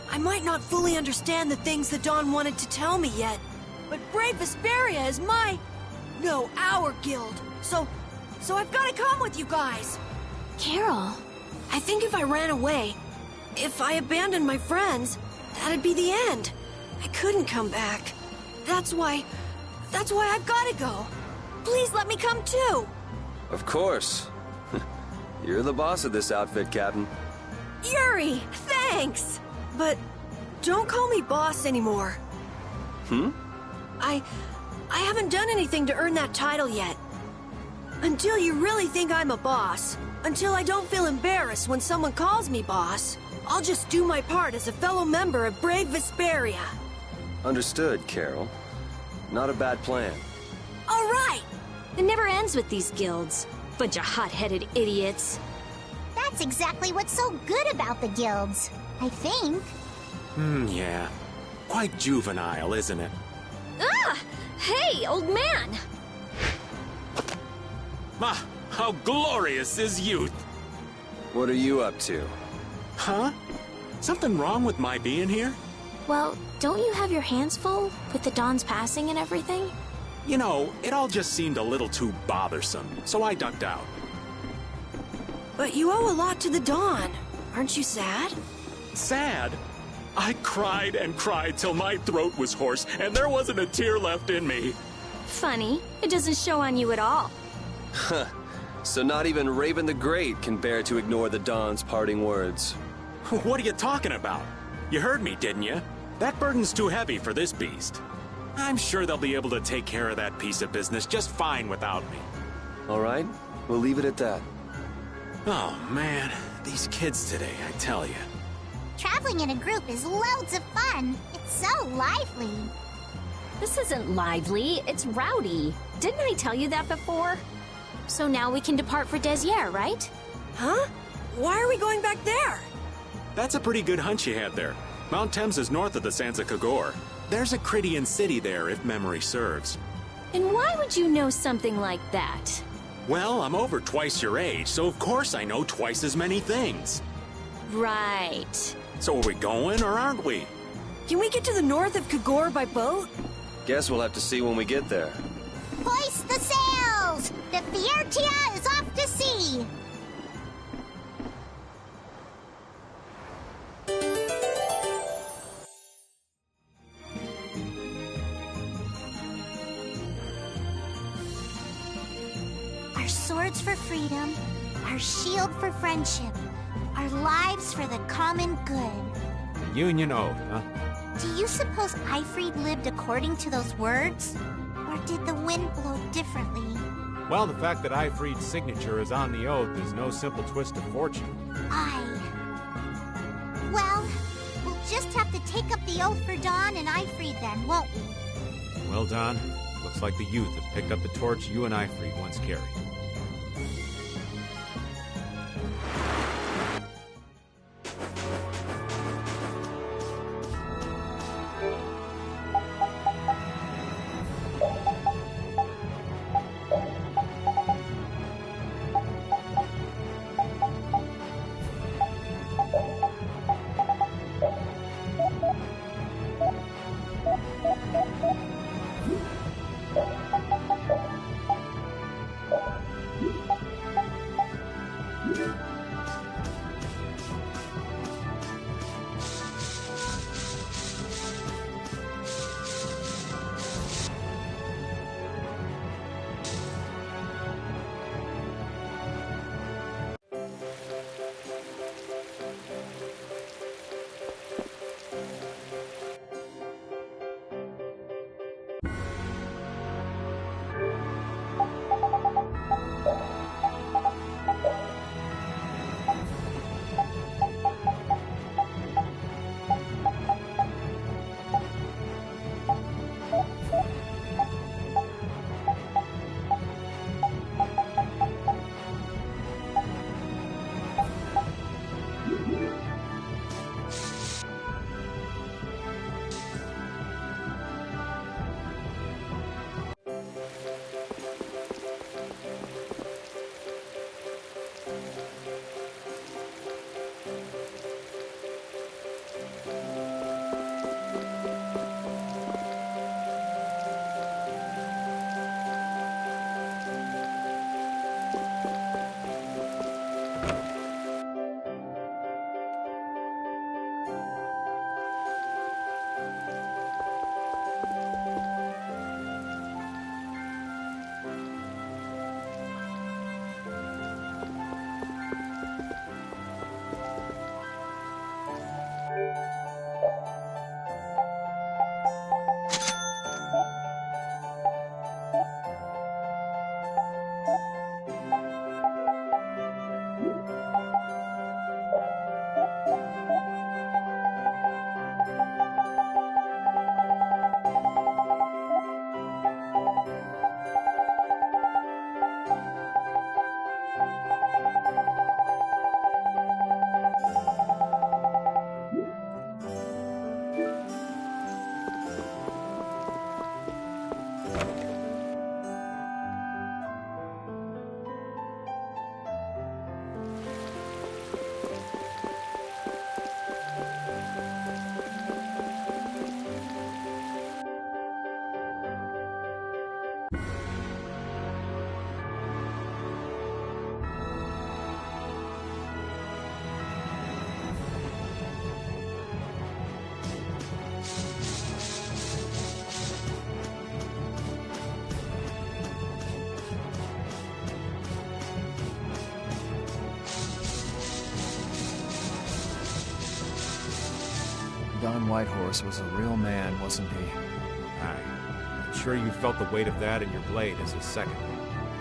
I might not fully understand the things that Dawn wanted to tell me yet, but Brave Vesperia is our guild. So I've got to come with you guys. Carol! I think if I ran away, if I abandoned my friends, that'd be the end. I couldn't come back. That's why I've got to go. Please let me come too. Of course. You're the boss of this outfit, Captain. Yuri, thanks! But don't call me boss anymore. I haven't done anything to earn that title yet. Until you really think I'm a boss, until I don't feel embarrassed when someone calls me boss, I'll just do my part as a fellow member of Brave Vesperia. Understood, Carol. Not a bad plan. All right! It never ends with these guilds. Bunch of hot-headed idiots. That's exactly what's so good about the guilds, I think. Yeah. Quite juvenile, isn't it? Ah! Hey, old man! Ah, how glorious is youth! What are you up to? Huh? Something wrong with my being here? Well, don't you have your hands full with the Dawn's passing and everything? You know, it all just seemed a little too bothersome, so I ducked out. But you owe a lot to the Dawn. Aren't you sad? Sad? I cried and cried till my throat was hoarse, and there wasn't a tear left in me. Funny, it doesn't show on you at all. Huh. So not even Raven the Great can bear to ignore the Dawn's parting words. What are you talking about? You heard me, didn't you? That burden's too heavy for this beast. I'm sure they'll be able to take care of that piece of business just fine without me. All right, we'll leave it at that. Oh, man. These kids today, I tell you. Traveling in a group is loads of fun. It's so lively. This isn't lively, it's rowdy. Didn't I tell you that before? So now we can depart for Desier, right? Huh? Why are we going back there? That's a pretty good hunch you had there. Mount Thames is north of the Sands of Kagor. There's a Crydian city there, if memory serves. And why would you know something like that? Well, I'm over twice your age, so of course I know twice as many things. Right. So are we going, or aren't we? Can we get to the north of Kagor by boat? Guess we'll have to see when we get there. Hoist the sails! The Fiertia is off to sea! Our swords for freedom, our shield for friendship, our lives for the common good. Union oath, huh? Do you suppose Eifried lived according to those words? Or did the wind blow differently? Well, the fact that Eifried's signature is on the oath is no simple twist of fortune. Well, we'll just have to take up the oath for Dawn and Eifried then, won't we? Well, Don, looks like the youth have picked up the torch you and Eifried once carried. Don Whitehorse was a real man, wasn't he? Aye. I'm sure you felt the weight of that in your blade as a second.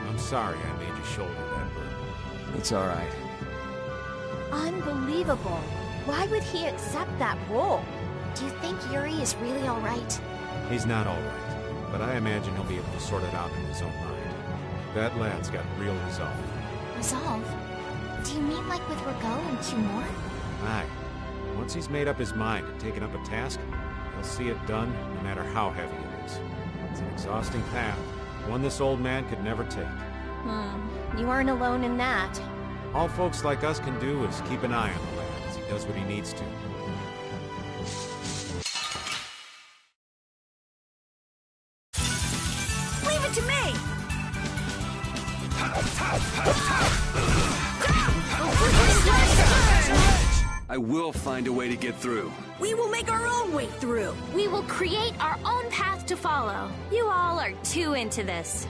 I'm sorry I made you shoulder that burden. It's all right. Unbelievable. Why would he accept that role? Do you think Yuri is really alright? He's not all right, but I imagine he'll be able to sort it out in his own mind. That lad's got real resolve. Resolve? Do you mean like with Rago and Cumore? Aye. Once he's made up his mind and taken up a task, he'll see it done no matter how heavy it is. It's an exhausting path, one this old man could never take. You aren't alone in that. All folks like us can do is keep an eye on the lad as he does what he needs to. Leave it to me! I will find a way to get through. We will make our own way through. We will create our own path to follow. You all are too into this.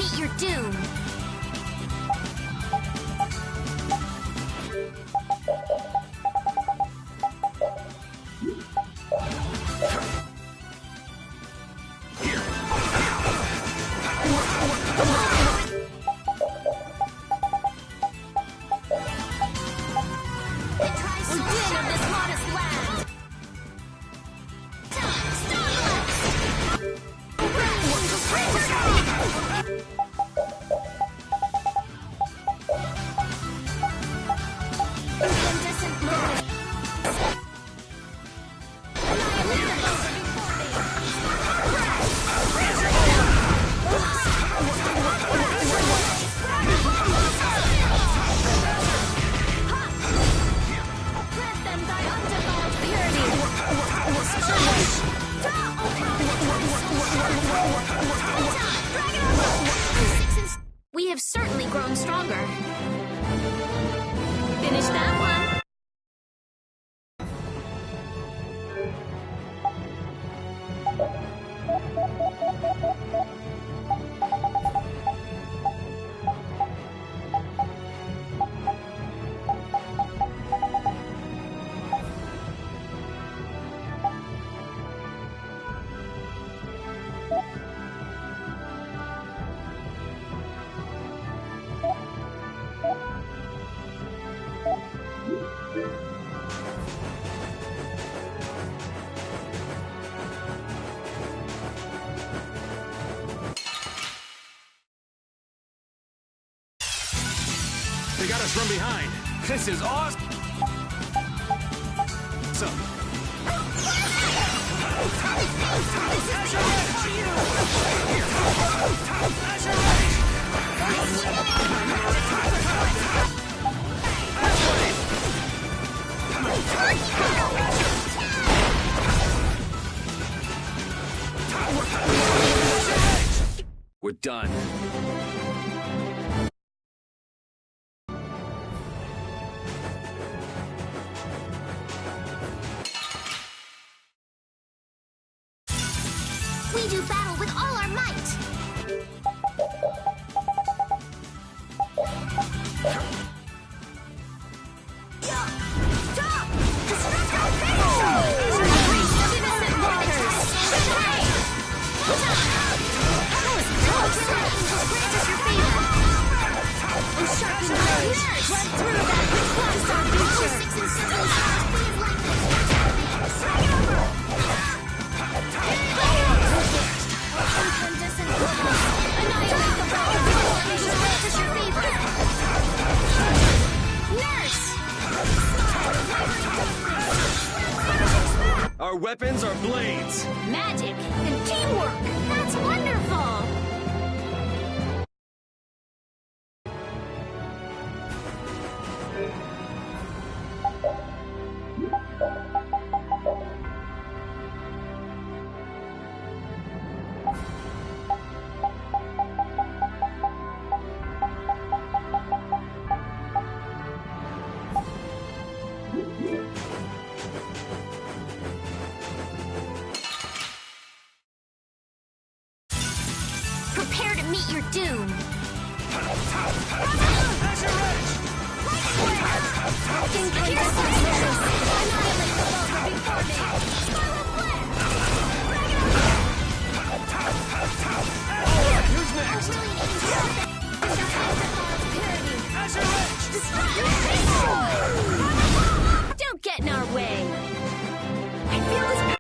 meet your doom. We have certainly grown stronger. Finish that one. They got us from behind. This is awesome. We're done. We do battle with all our might. Our weapons are blades. Magic and teamwork. That's wonderful. Prepare to meet your doom. Don't get in our way. I feel this.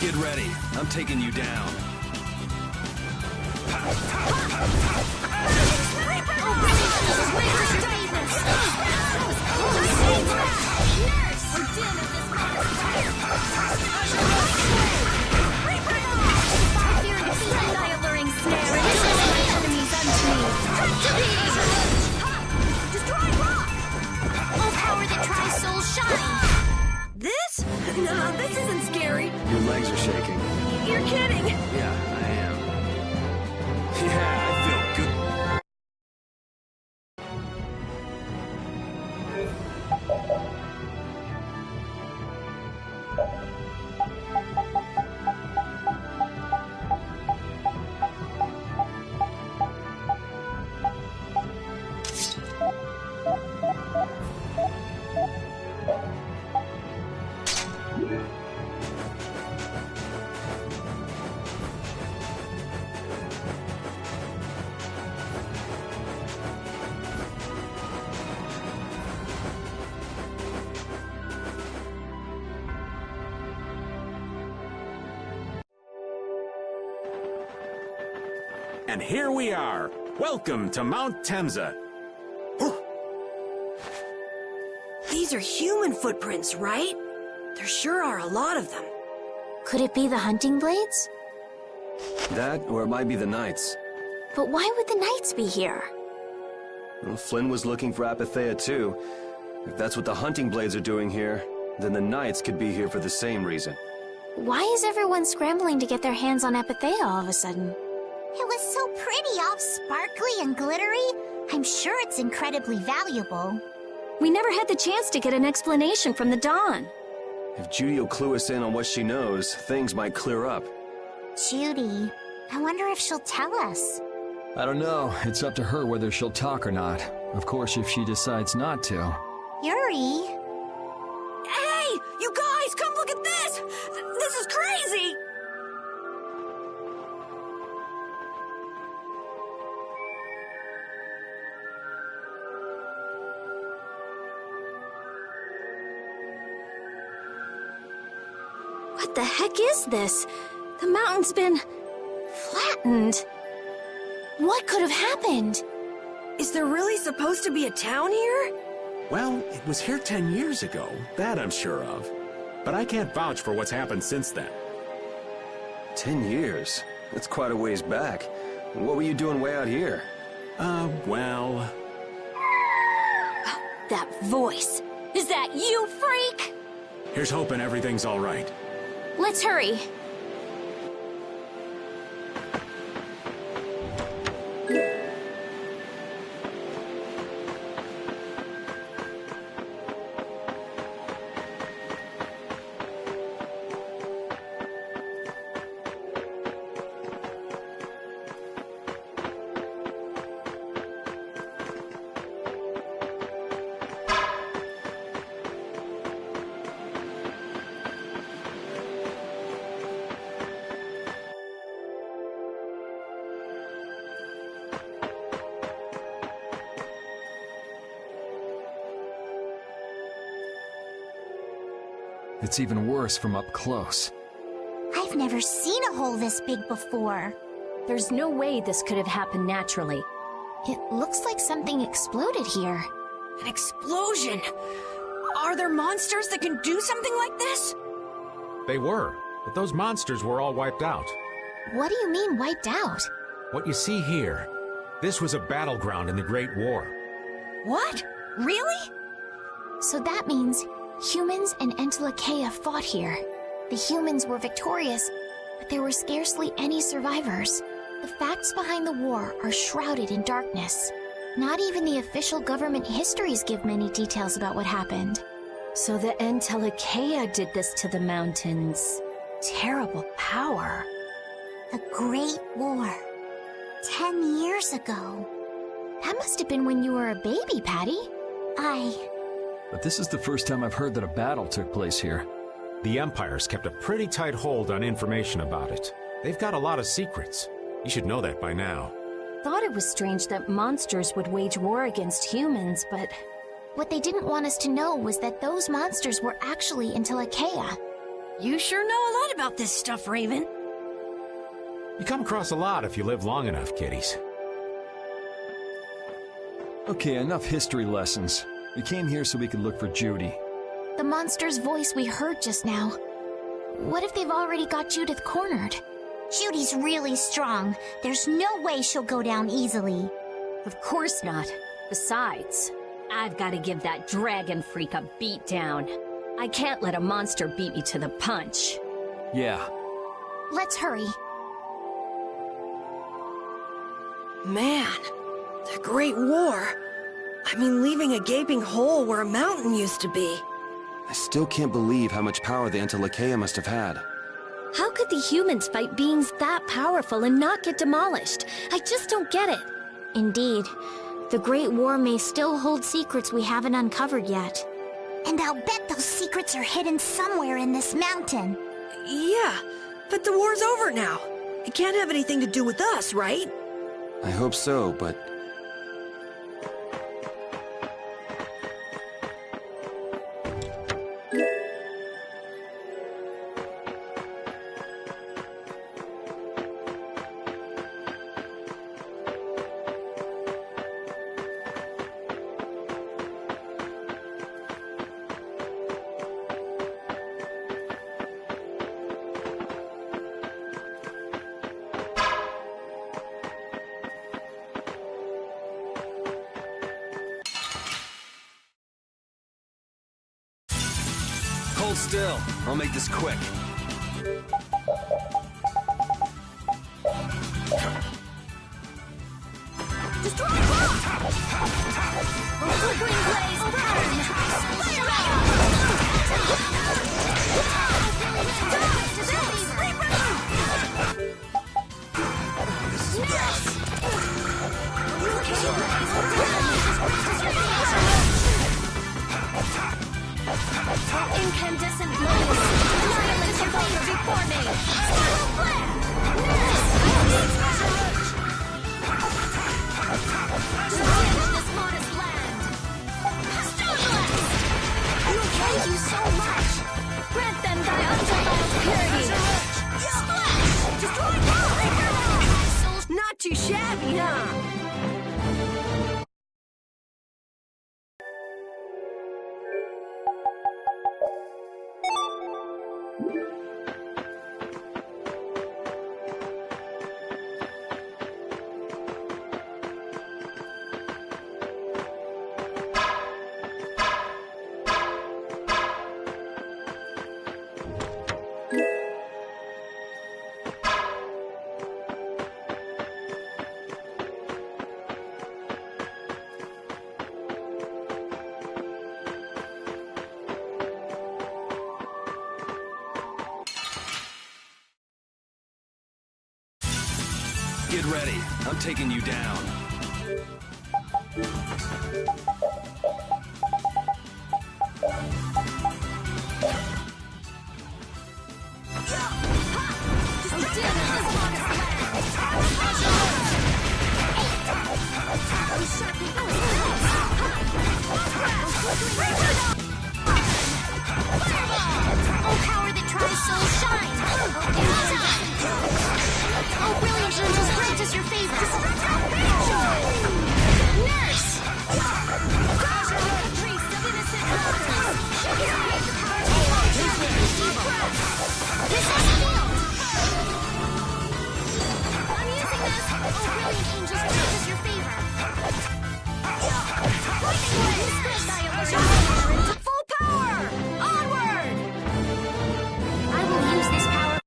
Get ready. I'm taking you down. This? No, this isn't scary. Your legs are shaking. You're kidding. Yeah, I am. Yeah, I feel good. And here we are. Welcome to Mount Temza. These are human footprints, right? There sure are a lot of them. Could it be the hunting blades? That, or it might be the Knights. But why would the Knights be here? Well, Flynn was looking for Apatheia too. If that's what the hunting blades are doing here, then the Knights could be here for the same reason. Why is everyone scrambling to get their hands on Apatheia all of a sudden? It was so pretty, all sparkly and glittery. I'm sure it's incredibly valuable. We never had the chance to get an explanation from the Dawn. If Judy will clue us in on what she knows, things might clear up. Judy, I wonder if she'll tell us. I don't know. It's up to her whether she'll talk or not. Of course, if she decides not to. Yuri? Hey! You guys, come look at this! This is crazy! What the heck is this? The mountain's been flattened. What could have happened? Is there really supposed to be a town here? Well, it was here 10 years ago. That I'm sure of. But I can't vouch for what's happened since then. 10 years? That's quite a ways back. What were you doing way out here? Well... That voice. Is that you, freak? Here's hoping everything's all right. Let's hurry. It's even worse from up close. I've never seen a hole this big before. There's no way this could have happened naturally. It looks like something exploded here. An explosion! Are there monsters that can do something like this? They were, but those monsters were all wiped out. What do you mean, wiped out? What you see here, this was a battleground in the Great War. What? Really? So that means humans and Entelekea fought here. The humans were victorious, but there were scarcely any survivors. The facts behind the war are shrouded in darkness. Not even the official government histories give many details about what happened. So the Entelekea did this to the mountains. Terrible power. The Great War. 10 years ago. That must have been when you were a baby, Patty. But this is the first time I've heard that a battle took place here. The Empire's kept a pretty tight hold on information about it. They've got a lot of secrets. You should know that by now. Thought it was strange that monsters would wage war against humans, but... What they didn't want us to know was that those monsters were actually Entelekea. You sure know a lot about this stuff, Raven. You come across a lot if you live long enough, kiddies. Okay, enough history lessons. We came here so we could look for Judy. The monster's voice we heard just now. What if they've already got Judith cornered? Judy's really strong. There's no way she'll go down easily. Of course not. Besides, I've got to give that dragon freak a beat down. I can't let a monster beat me to the punch. Yeah. Let's hurry. Man, the Great War. I mean, leaving a gaping hole where a mountain used to be. I still can't believe how much power the Antilocheia must have had. How could the humans fight beings that powerful and not get demolished? I just don't get it. Indeed. The Great War may still hold secrets we haven't uncovered yet. And I'll bet those secrets are hidden somewhere in this mountain. Yeah, but the war's over now. It can't have anything to do with us, right? I hope so, but... Hold still. I'll make this quick. Destroy rock! A flickering blaze burn! Incandescent blaze! Annihilate the blade before me! Sparkle flare! Defend this modest land! Stone blast! Thank you so much! Grant them thy undefiled purity! Splash! Destroy power! Not too shabby, huh? Get ready. I'm taking you down. Oh, power that tries so shine! Oh, brilliant angels, grant us your favor! Nurse! Priest of innocent mothers! This is healed! I'm using this! Oh, brilliant angels, grant us your favor! Lightning blaze! Into full power! Onward! I will use this power.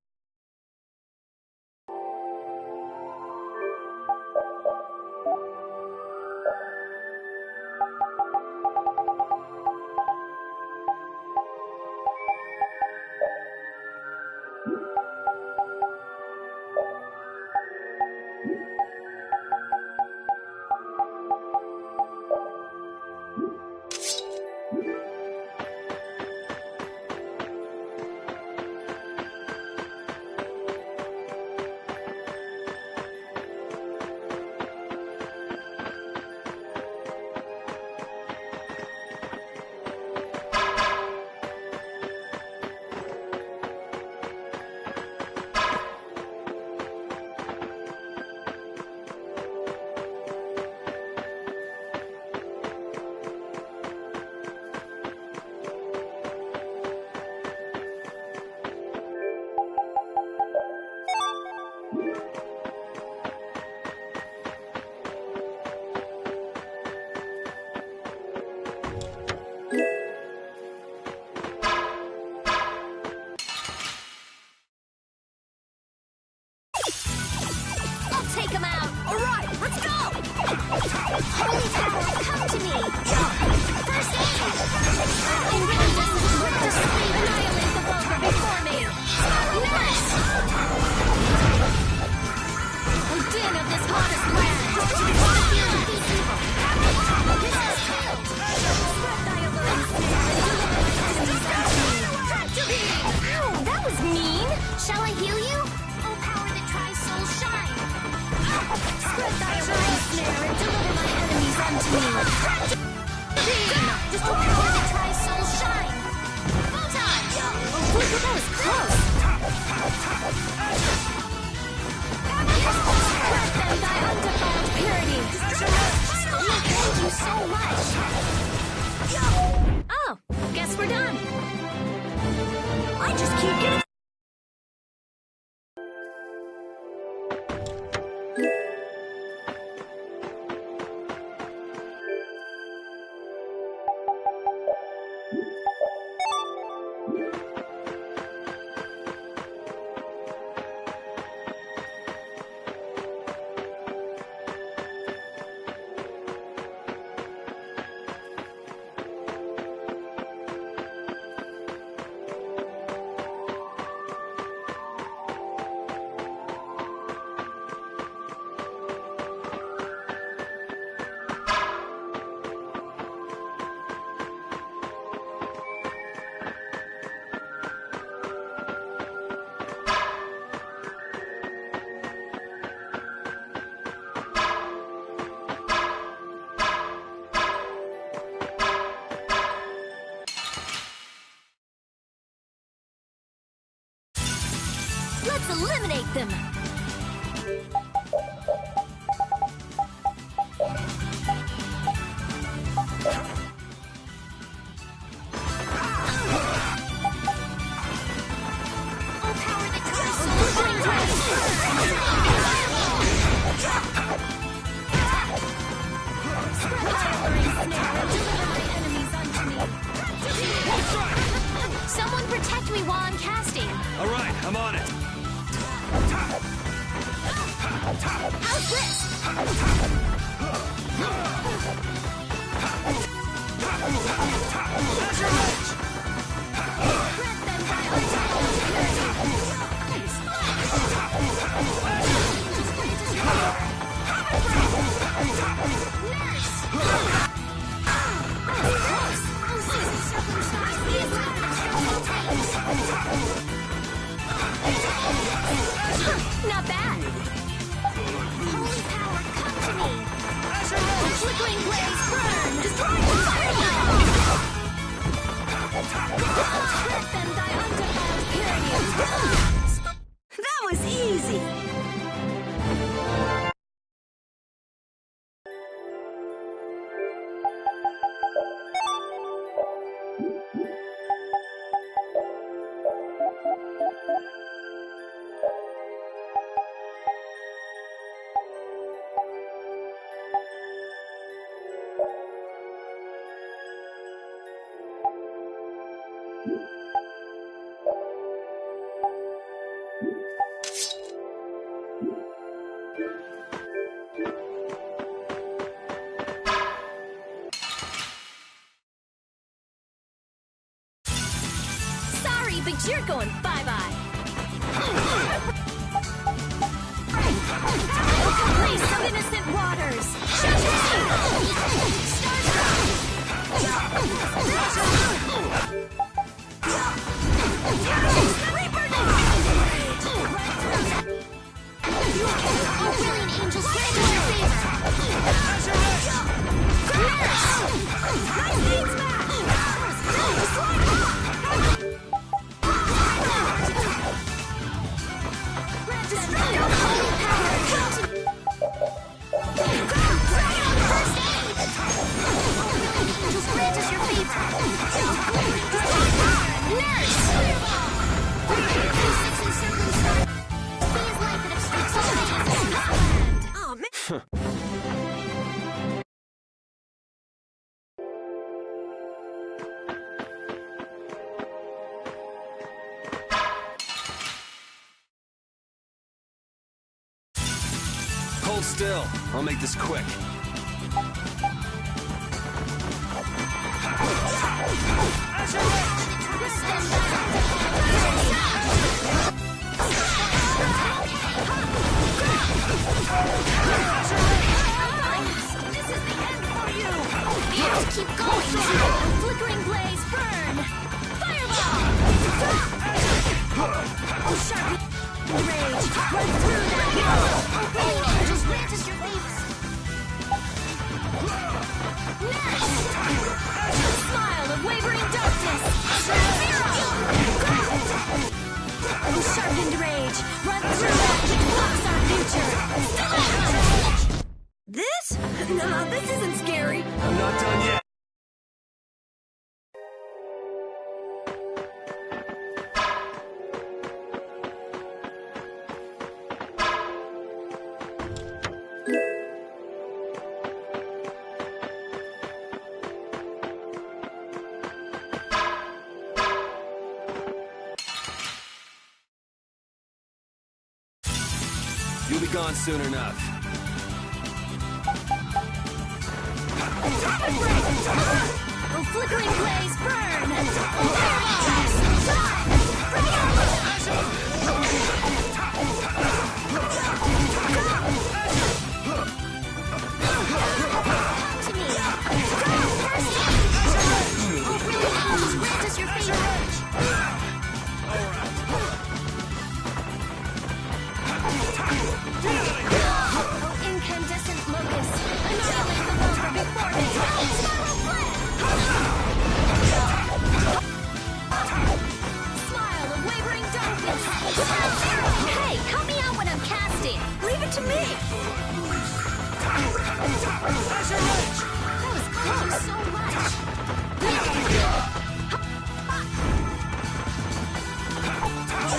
Shall I heal you? Oh, power that tries soul shine! Spread thy array snare and deliver my enemies unto me. Oh, power that tries soul shine! Photon! Oh, look, that was close. Grant them thy undefiled purity. Thank you so much! Oh, guess we're done. I just keep getting... Let's eliminate them. Someone protect me while I'm casting! All right, I'm on it. How's this? Not bad. Holy power, come to me! Flickering blaze burn. Destroy Grant them thy undefiled purity. That was easy. Sorry, but you're going bye-bye. Release of innocent waters. Oh, brilliant angels, grant us your Hold still. I'll make this quick. This is the end for you. We have to keep going. Flickering blaze burn. Fireball. sharp rage! Run through that wall! Obeying angels grant us your face! Next! Smile of wavering darkness! Zero! Sharpened rage! Run through that which blocks our future! This? No, this isn't scary. I'm not done yet. You'll be gone soon enough. Oh, flickering blaze, burn! Come to me! Angels grant us your favor! Oh, incandescent locust! Annihilate the vulgar before me! Smile of wavering darkness! Hey, help me out when I'm casting! Leave it to me! That was close, so much!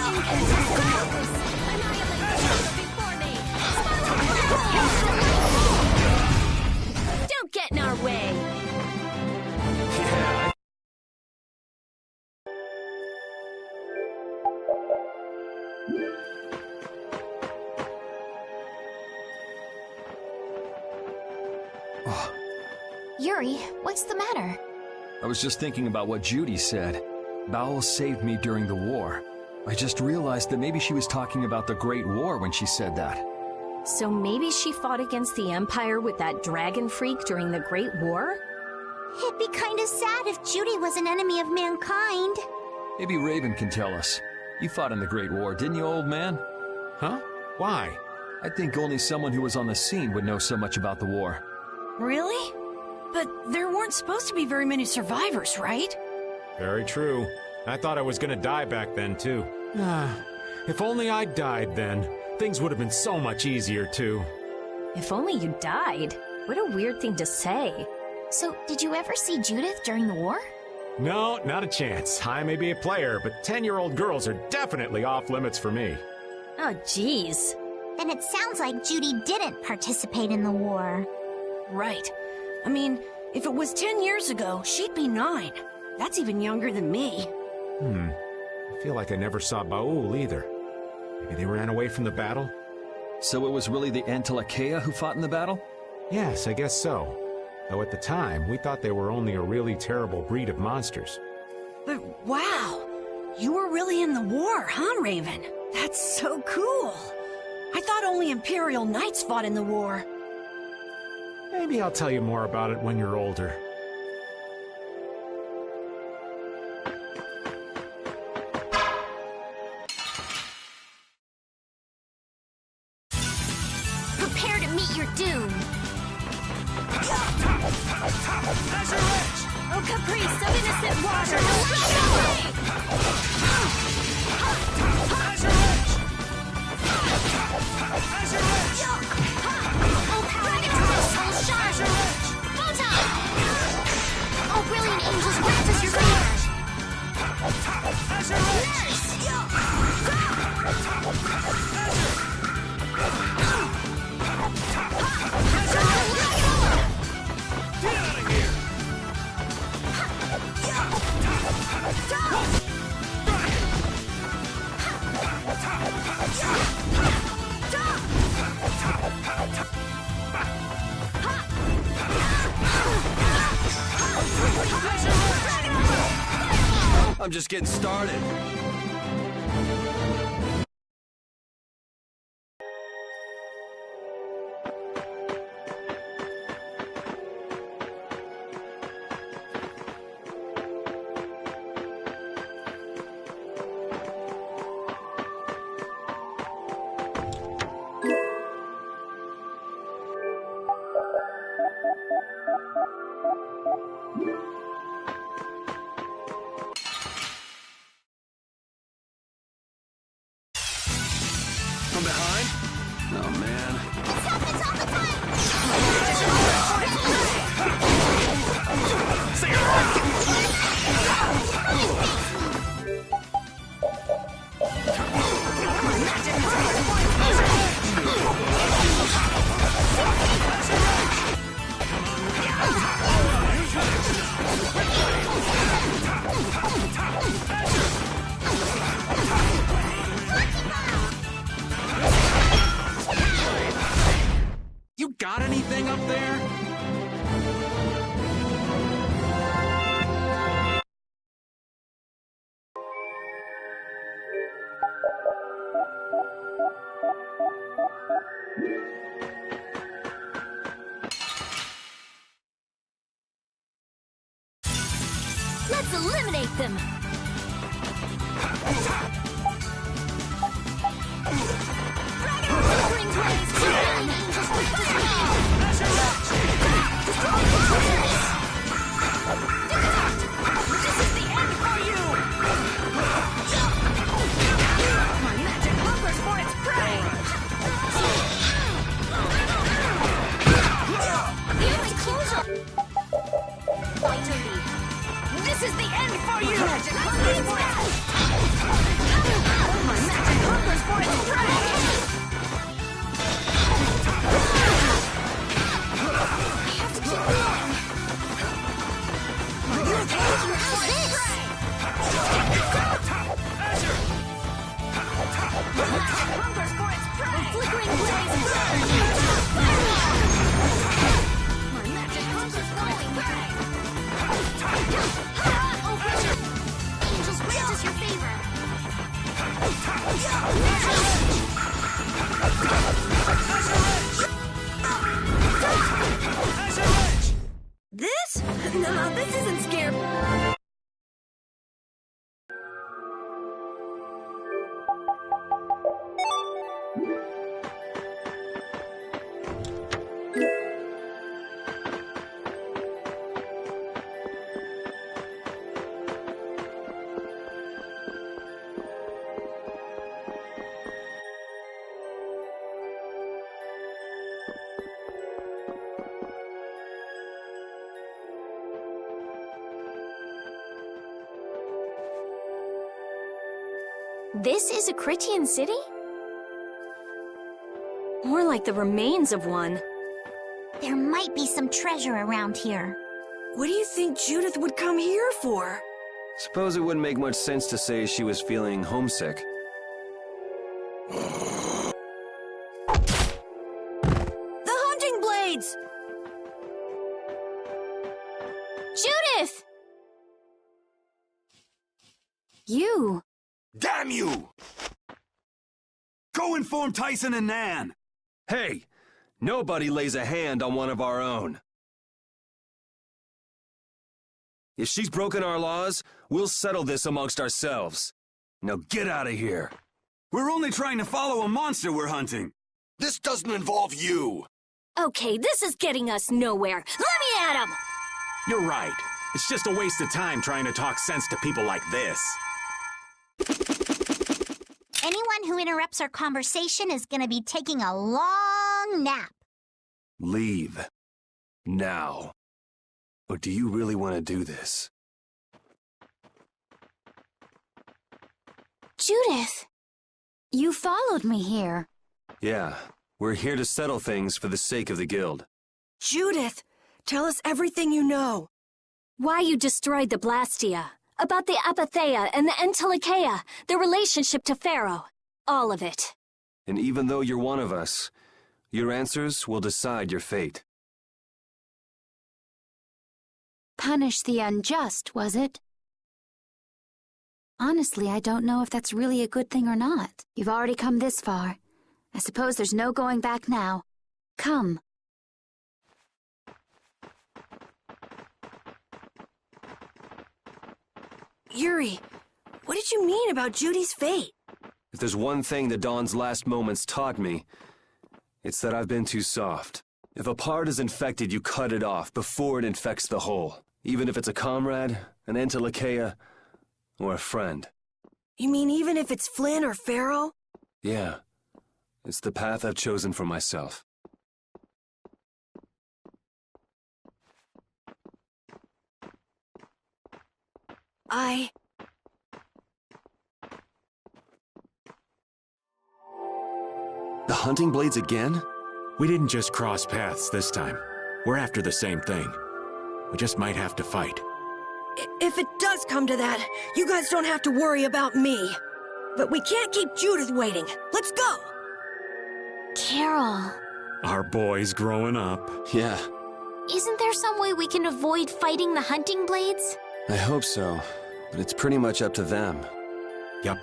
Incandescent locust! Annihilate the vulgar before me! Don't get in our way! Yeah. Yuri, what's the matter? I was just thinking about what Judy said. Bowel saved me during the war. I just realized that maybe she was talking about the Great War when she said that. So maybe she fought against the Empire with that dragon freak during the Great War? It'd be kind of sad if Judy was an enemy of mankind. Maybe Raven can tell us. You fought in the Great War, didn't you, old man? Huh? Why? I think only someone who was on the scene would know so much about the war. Really? But there weren't supposed to be very many survivors, right? Very true. I thought I was gonna die back then, too. If only I died then. Things would have been so much easier, too. If only you died. What a weird thing to say. So, did you ever see Judith during the war? No, not a chance. I may be a player, but 10-year-old girls are definitely off limits for me. Oh, jeez. Then it sounds like Judy didn't participate in the war. Right. I mean, if it was 10 years ago, she'd be 9. That's even younger than me. I feel like I never saw Baul either. Maybe they ran away from the battle? So it was really the Antilochea who fought in the battle? Yes, I guess so. Though at the time, we thought they were only a really terrible breed of monsters. But wow! You were really in the war, huh, Raven? That's so cool! I thought only Imperial Knights fought in the war. Maybe I'll tell you more about it when you're older. Prepare to meet your doom. Oh, caprice of innocent water! Oh, Paragon's soul shine! Photon! Oh, brilliant angels grant us your I'm just getting started. from behind? Oh, man. This happens all the time! You got anything up there? Let's eliminate them! Flickering blaze, Rebellion Angels with fireball! Destroy fortress! This is the end for you! My magic hungers for its prey! The only closure! Victory! This is the end for you! Magic hungers for its my magic hungers for its prey! Flickering blaze burn! My magic hungers for its prey! Angels grant us your favor! This? No, this isn't scary. This is a Critian city? More like the remains of one. There might be some treasure around here. What do you think Judith would come here for? Suppose it wouldn't make much sense to say she was feeling homesick. The hunting blades! Judith! You! Damn you! Go inform Tyson and Nan! Hey! Nobody lays a hand on one of our own. If she's broken our laws, we'll settle this amongst ourselves. Now get out of here. We're only trying to follow a monster we're hunting. This doesn't involve you. Okay, this is getting us nowhere. Let me at him! You're right. It's just a waste of time trying to talk sense to people like this. Anyone who interrupts our conversation is gonna be taking a long nap. Leave. Now. Or do you really want to do this? Judith! You followed me here. Yeah, we're here to settle things for the sake of the guild. Judith, tell us everything you know. Why you destroyed the Blastia. About the Apatheia and the Entelikeia, their relationship to Pharaoh. All of it. And even though you're one of us, your answers will decide your fate. Punish the unjust, was it? Honestly, I don't know if that's really a good thing or not. You've already come this far. I suppose there's no going back now. Come. Yuri, what did you mean about Judy's fate? If there's one thing the Dawn's last moments taught me, it's that I've been too soft. If a part is infected, you cut it off before it infects the whole. Even if it's a comrade, an Entelikeia, or a friend. You mean even if it's Flynn or Pharaoh? Yeah. It's the path I've chosen for myself. The hunting blades again? We didn't just cross paths this time. We're after the same thing. We just might have to fight. If it does come to that, you guys don't have to worry about me. But we can't keep Judith waiting. Let's go! Carol. Our boy's growing up. Yeah. Isn't there some way we can avoid fighting the hunting blades? I hope so, but it's pretty much up to them. Yup.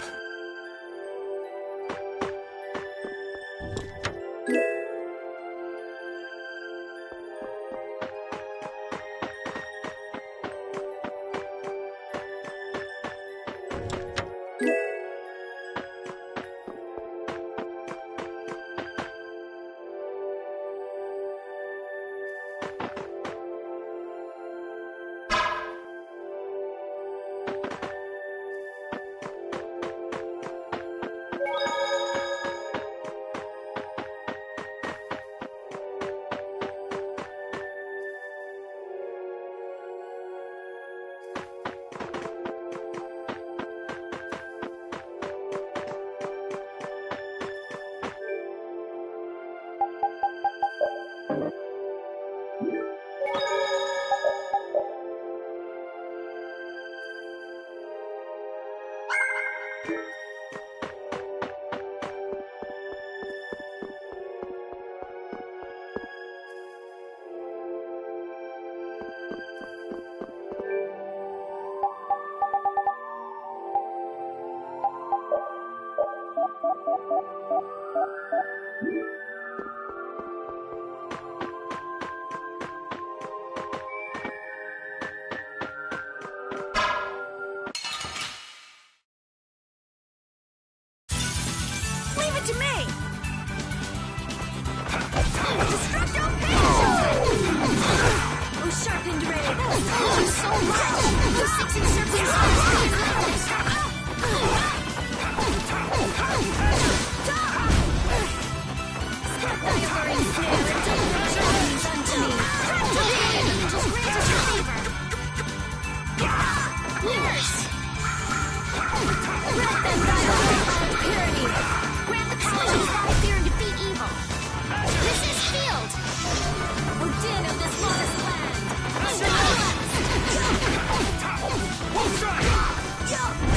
To me! Destructo Page! Oh, sharpened ray! That was so loud! Those 6 encircling stars! Step thy alluring snare and deliver your enemies unto me! Just grant us your favor! Nurse! Grant them thy alluring purity! Grant the power to defy fear and defeat evil! Resist shield! Odin of this lost land!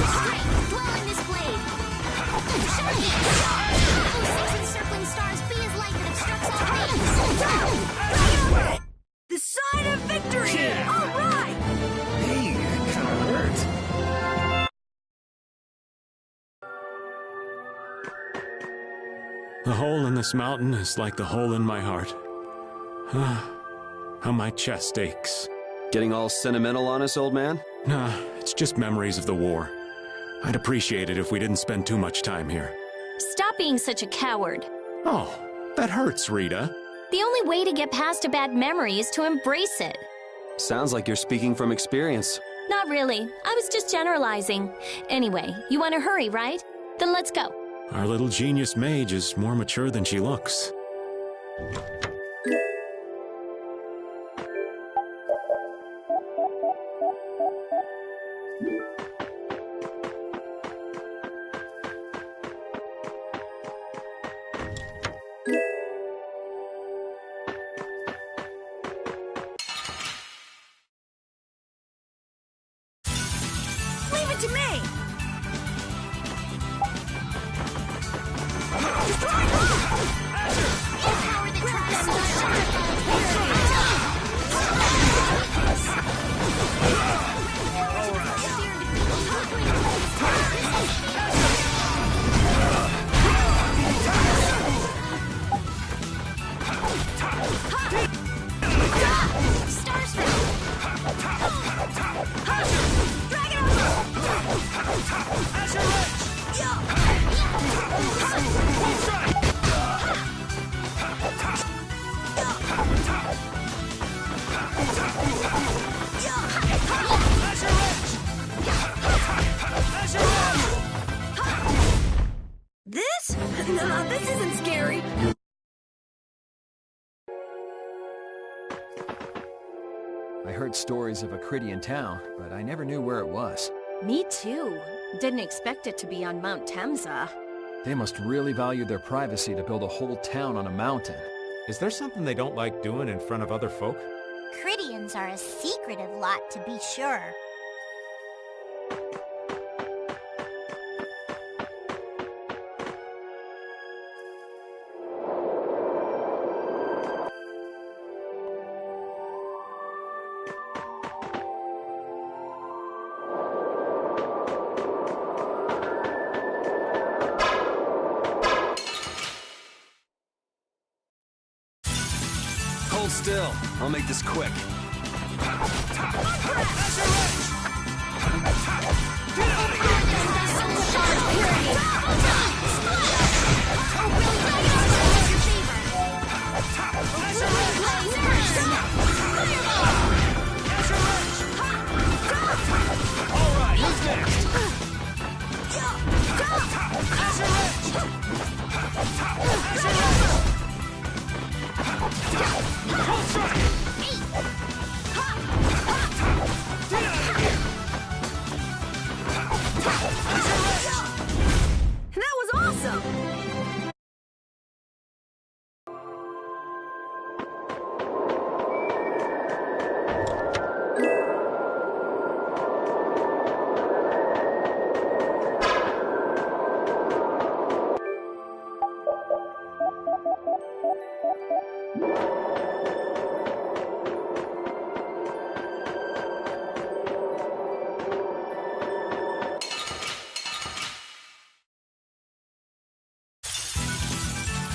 Strength, dwell in this blade! Those 6 encircling stars be as light that obstructs all things! The sign of victory! Yeah. All right! Hey, that kind of hurt. The hole in this mountain is like the hole in my heart. How my chest aches. Getting all sentimental on us, old man? Nah, it's just memories of the war. I'd appreciate it if we didn't spend too much time here. Stop being such a coward. Oh, that hurts, Rita. The only way to get past a bad memory is to embrace it. Sounds like you're speaking from experience. Not really. I was just generalizing. Anyway, you want to hurry, right? Then let's go. Our little genius mage is more mature than she looks. Leave it to me! Power that tries to What? Nah, this isn't scary. I heard stories of a Cridian town, but I never knew where it was. Me too. Didn't expect it to be on Mount Temza. They must really value their privacy to build a whole town on a mountain. Is there something they don't like doing in front of other folk? Cridians are a secretive lot, to be sure. Hold still. I'll make this quick. Alright, who's next? That was awesome!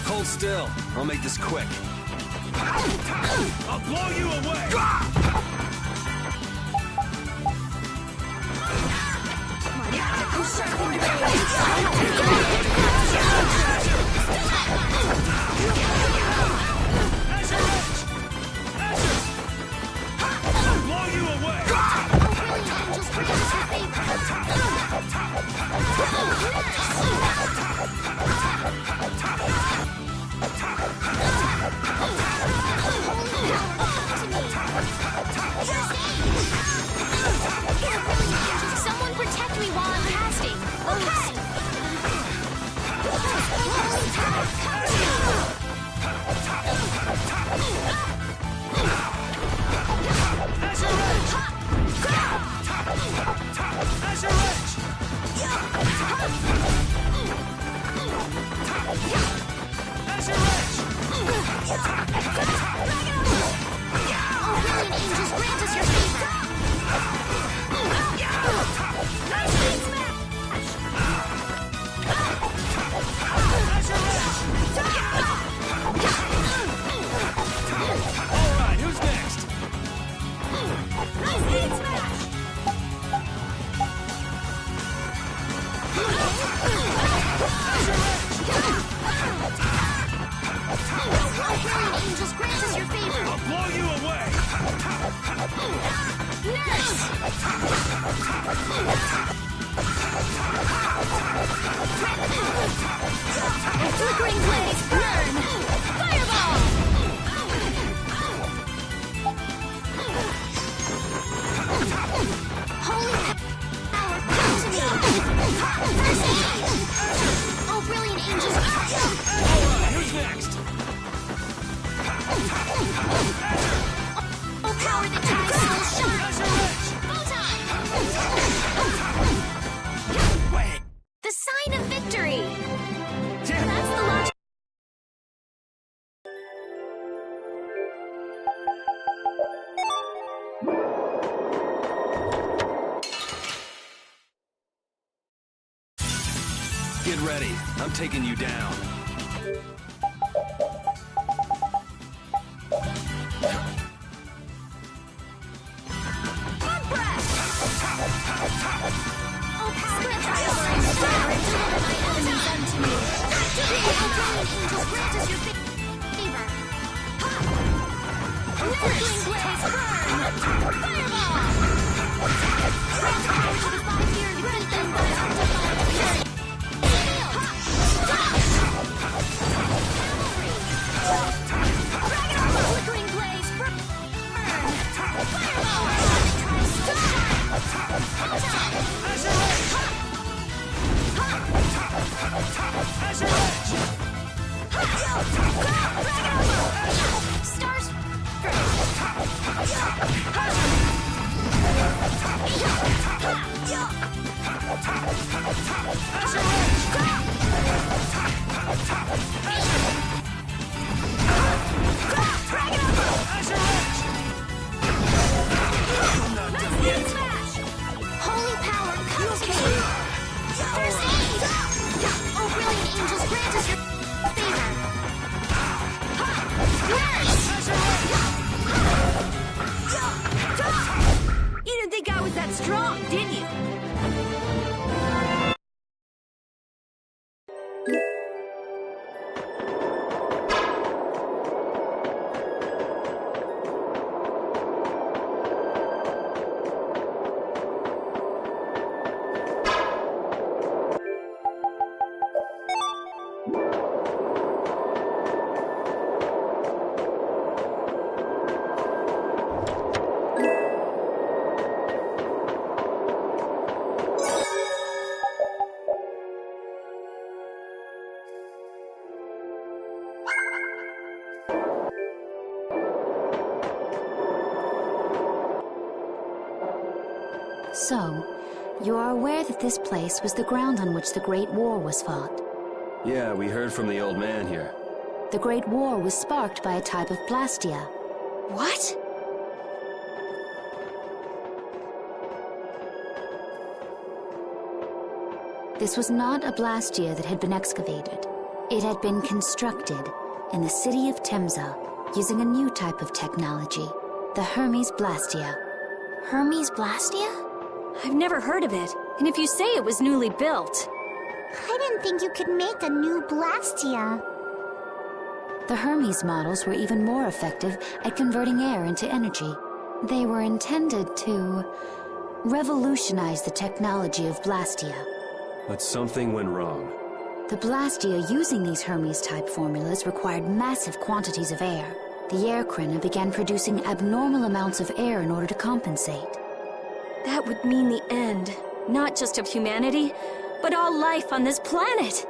Hold still. I'll make this quick. I'll blow you away! I'll blow you away! Someone protect me while I'm casting. Alright, who's next? Angels grant us your favor. I'll blow you away! Flickering blaze, burn! Fireball! Holy power, come to me! First aid! Oh, brilliant angels! Alright, who's next? Oh, power that ties soul shine! Wait! The sign of victory! That's the launch. Get ready. I'm taking you down. Oh, power that ties soul shine! Deliver my enemies unto me! Oh, brilliant angels grant us your favor! Flickering blaze, burn! Fireball! Grant power to the 5-year defeat them by our divine fury! Stars. Holy power, come to me! First aid! Oh, brilliant angels, grant us your favor! You didn't think I was that strong, did you? So, you are aware that this place was the ground on which the Great War was fought. Yeah, we heard from the old man here. The Great War was sparked by a type of Blastia. What? This was not a Blastia that had been excavated. It had been constructed in the city of Temza using a new type of technology, the Hermes Blastia. Hermes Blastia? I've never heard of it, and if you say it was newly built... I didn't think you could make a new Blastia. The Hermes models were even more effective at converting air into energy. They were intended to revolutionize the technology of Blastia. But something went wrong. The Blastia using these Hermes-type formulas required massive quantities of air. The air Krina began producing abnormal amounts of air in order to compensate. That would mean the end, not just of humanity, but all life on this planet.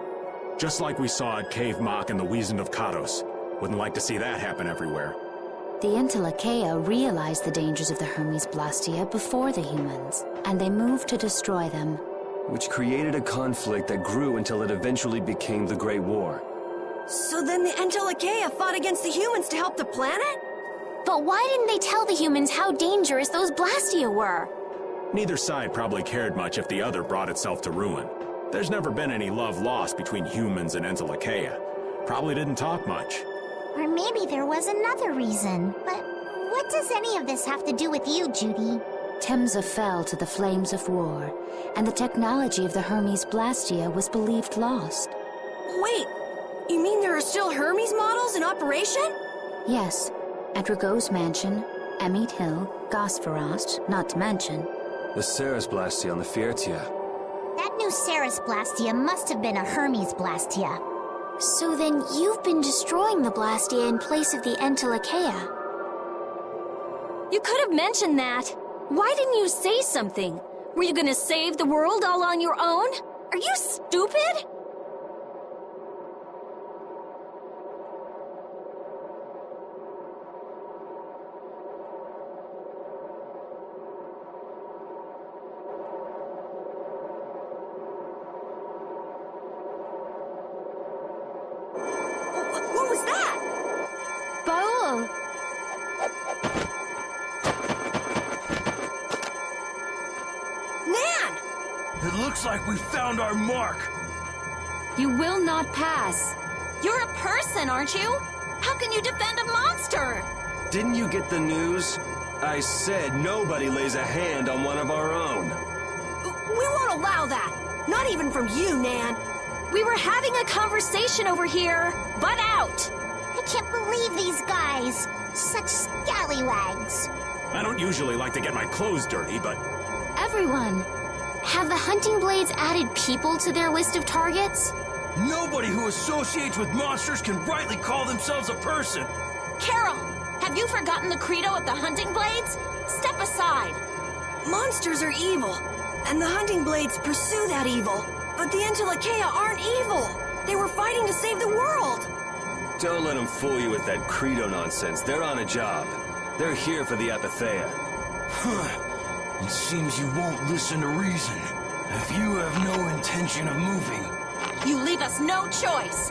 Just like we saw at Cave Mach and the Wiesen of Kados. Wouldn't like to see that happen everywhere. The Entelekea realized the dangers of the Hermes Blastia before the humans, and they moved to destroy them. Which created a conflict that grew until it eventually became the Great War. So then the Entelekea fought against the humans to help the planet? But why didn't they tell the humans how dangerous those Blastia were? Neither side probably cared much if the other brought itself to ruin. There's never been any love lost between humans and Entelekea. Probably didn't talk much. Or maybe there was another reason. But what does any of this have to do with you, Judy? Temza fell to the flames of war, and the technology of the Hermes Blastia was believed lost. Wait, you mean there are still Hermes models in operation? Yes, at Rago's mansion, Emmett Hill, Gosferost, not to mention. The Ceres Blastia on the Fiertia. That new Ceres Blastia must have been a Hermes Blastia. So then you've been destroying the Blastia in place of the Entelekea. You could have mentioned that. Why didn't you say something? Were you gonna save the world all on your own? Are you stupid? What was that? Baul! It looks like we found our mark. You will not pass. You're a person, aren't you? How can you defend a monster? Didn't you get the news? I said nobody lays a hand on one of our own. We won't allow that. Not even from you, Nan. We were having a conversation over here. Butt out! I can't believe these guys. Such scallywags. I don't usually like to get my clothes dirty, but... Everyone, have the hunting blades added people to their list of targets? Nobody who associates with monsters can rightly call themselves a person. Carol, have you forgotten the credo of the hunting blades? Step aside. Monsters are evil, and the hunting blades pursue that evil. But the Entelekea aren't evil. They were fighting to save the world! Don't let them fool you with that credo nonsense. They're on a job. They're here for the Apatheia. Huh. It seems you won't listen to reason. If you have no intention of moving... You leave us no choice!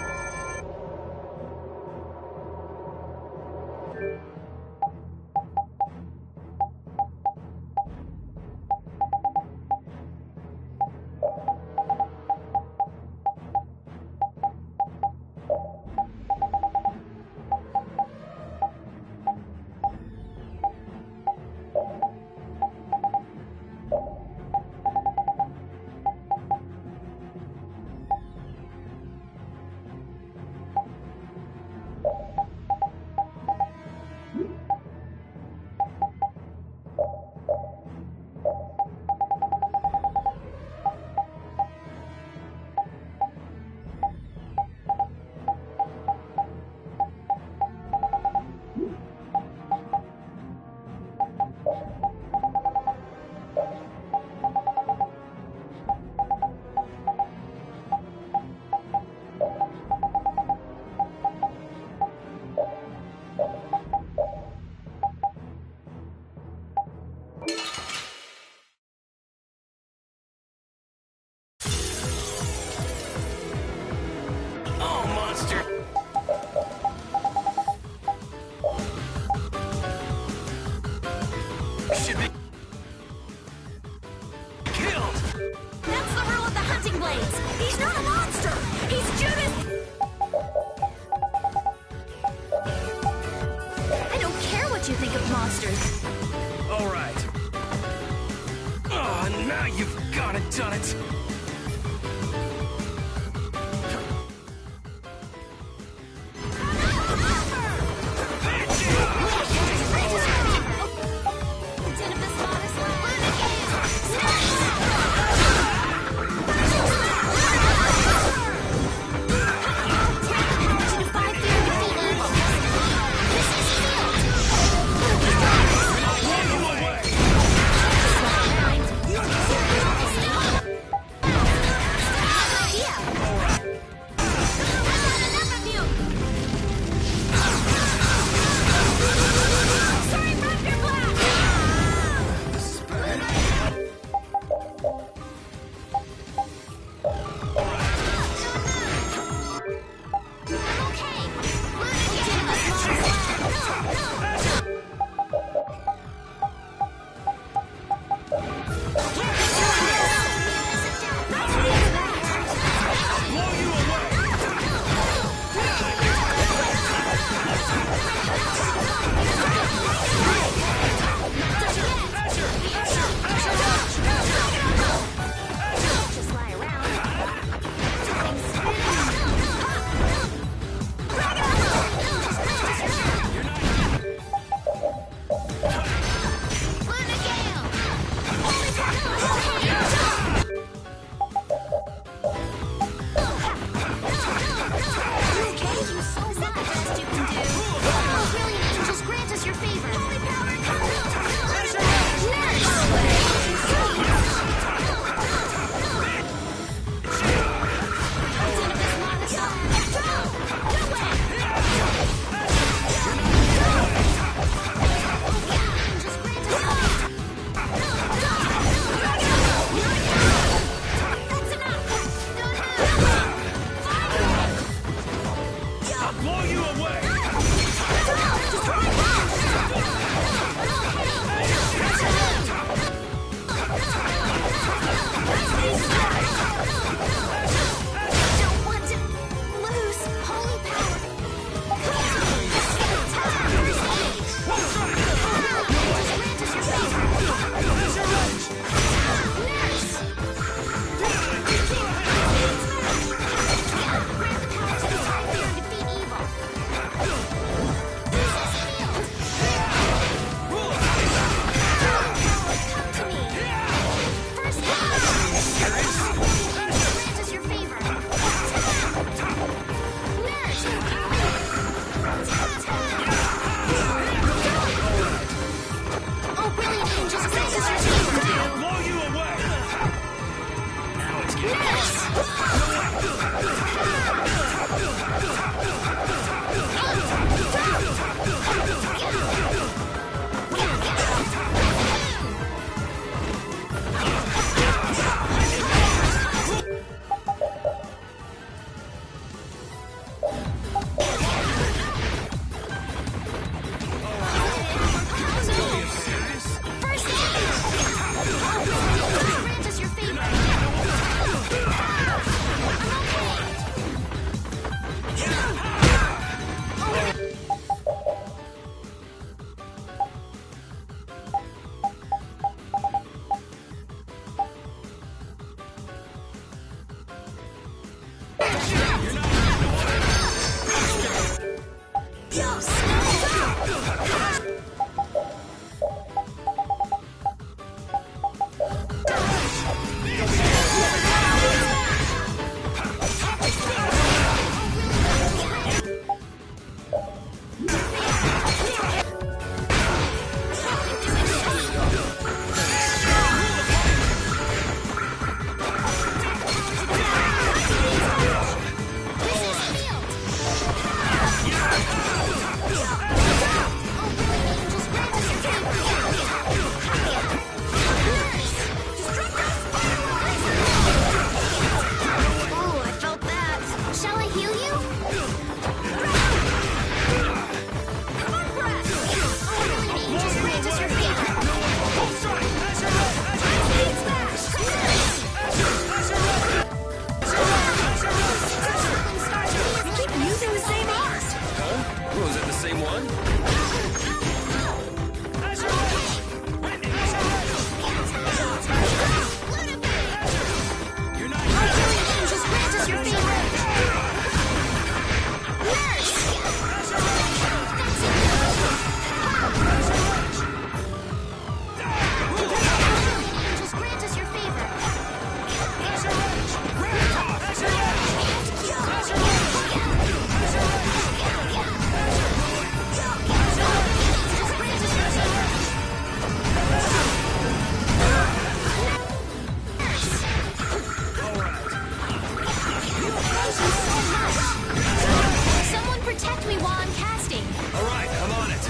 Someone protect me while I'm casting. All right, I'm on it.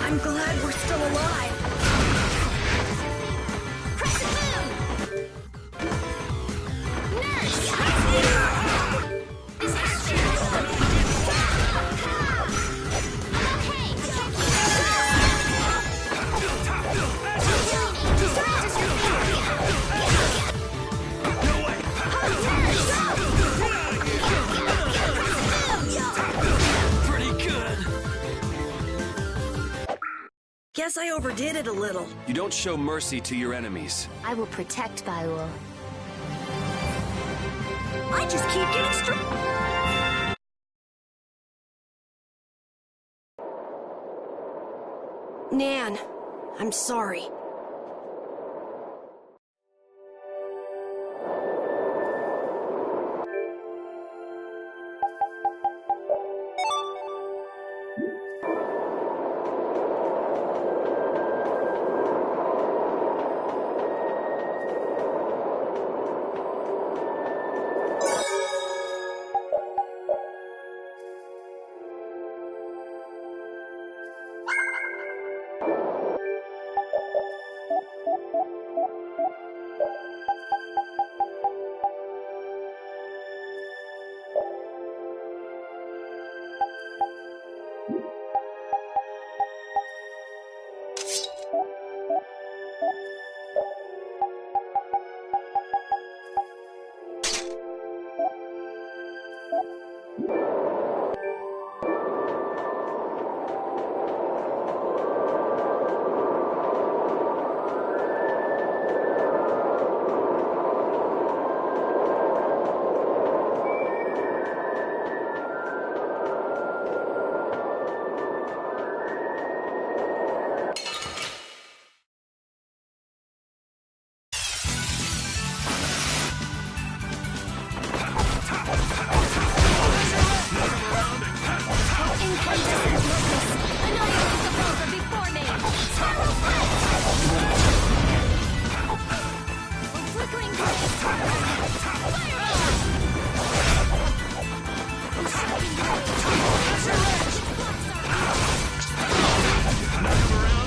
I'm glad we're still alive. Guess I overdid it a little. You don't show mercy to your enemies. I will protect Baul. I just keep getting Nan, I'm sorry.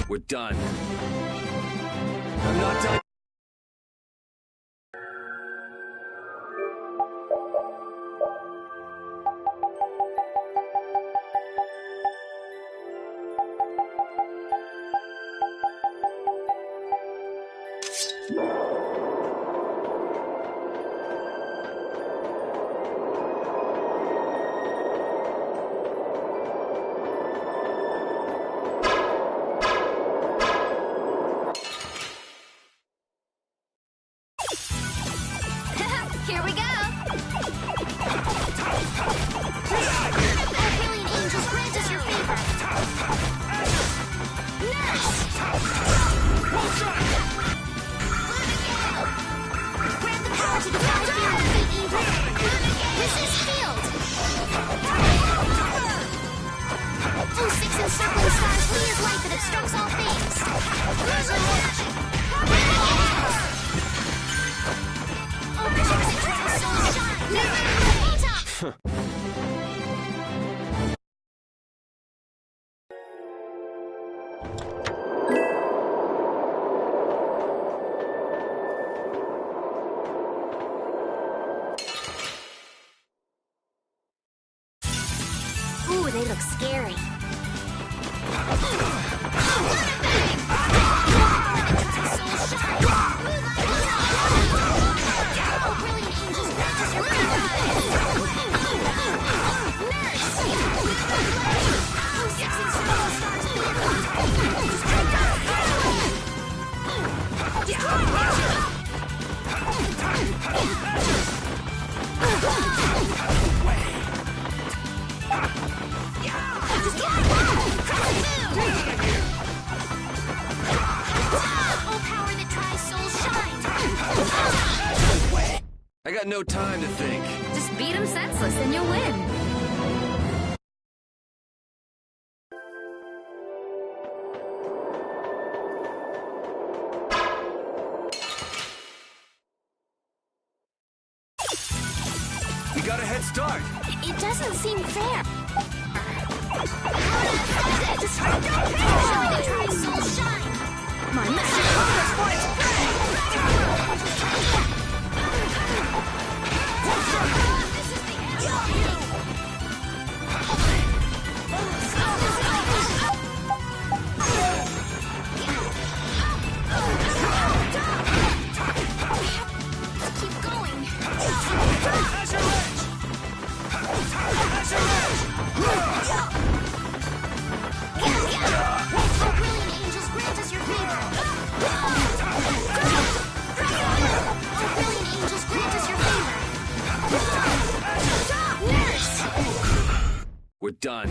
We're done. I'm not done. Here we go! Alien angels grant us your favor! Nurse! light that obstructs all things. Ooh, they look scary. I got no time to think. Just beat him senseless and you'll win. We got a head start. It doesn't seem fair. My message is for its prey! Keep going. Oh, brilliant angels, grant us your favor. Oh, brilliant angels, grant us your favor. Nurse! We're done.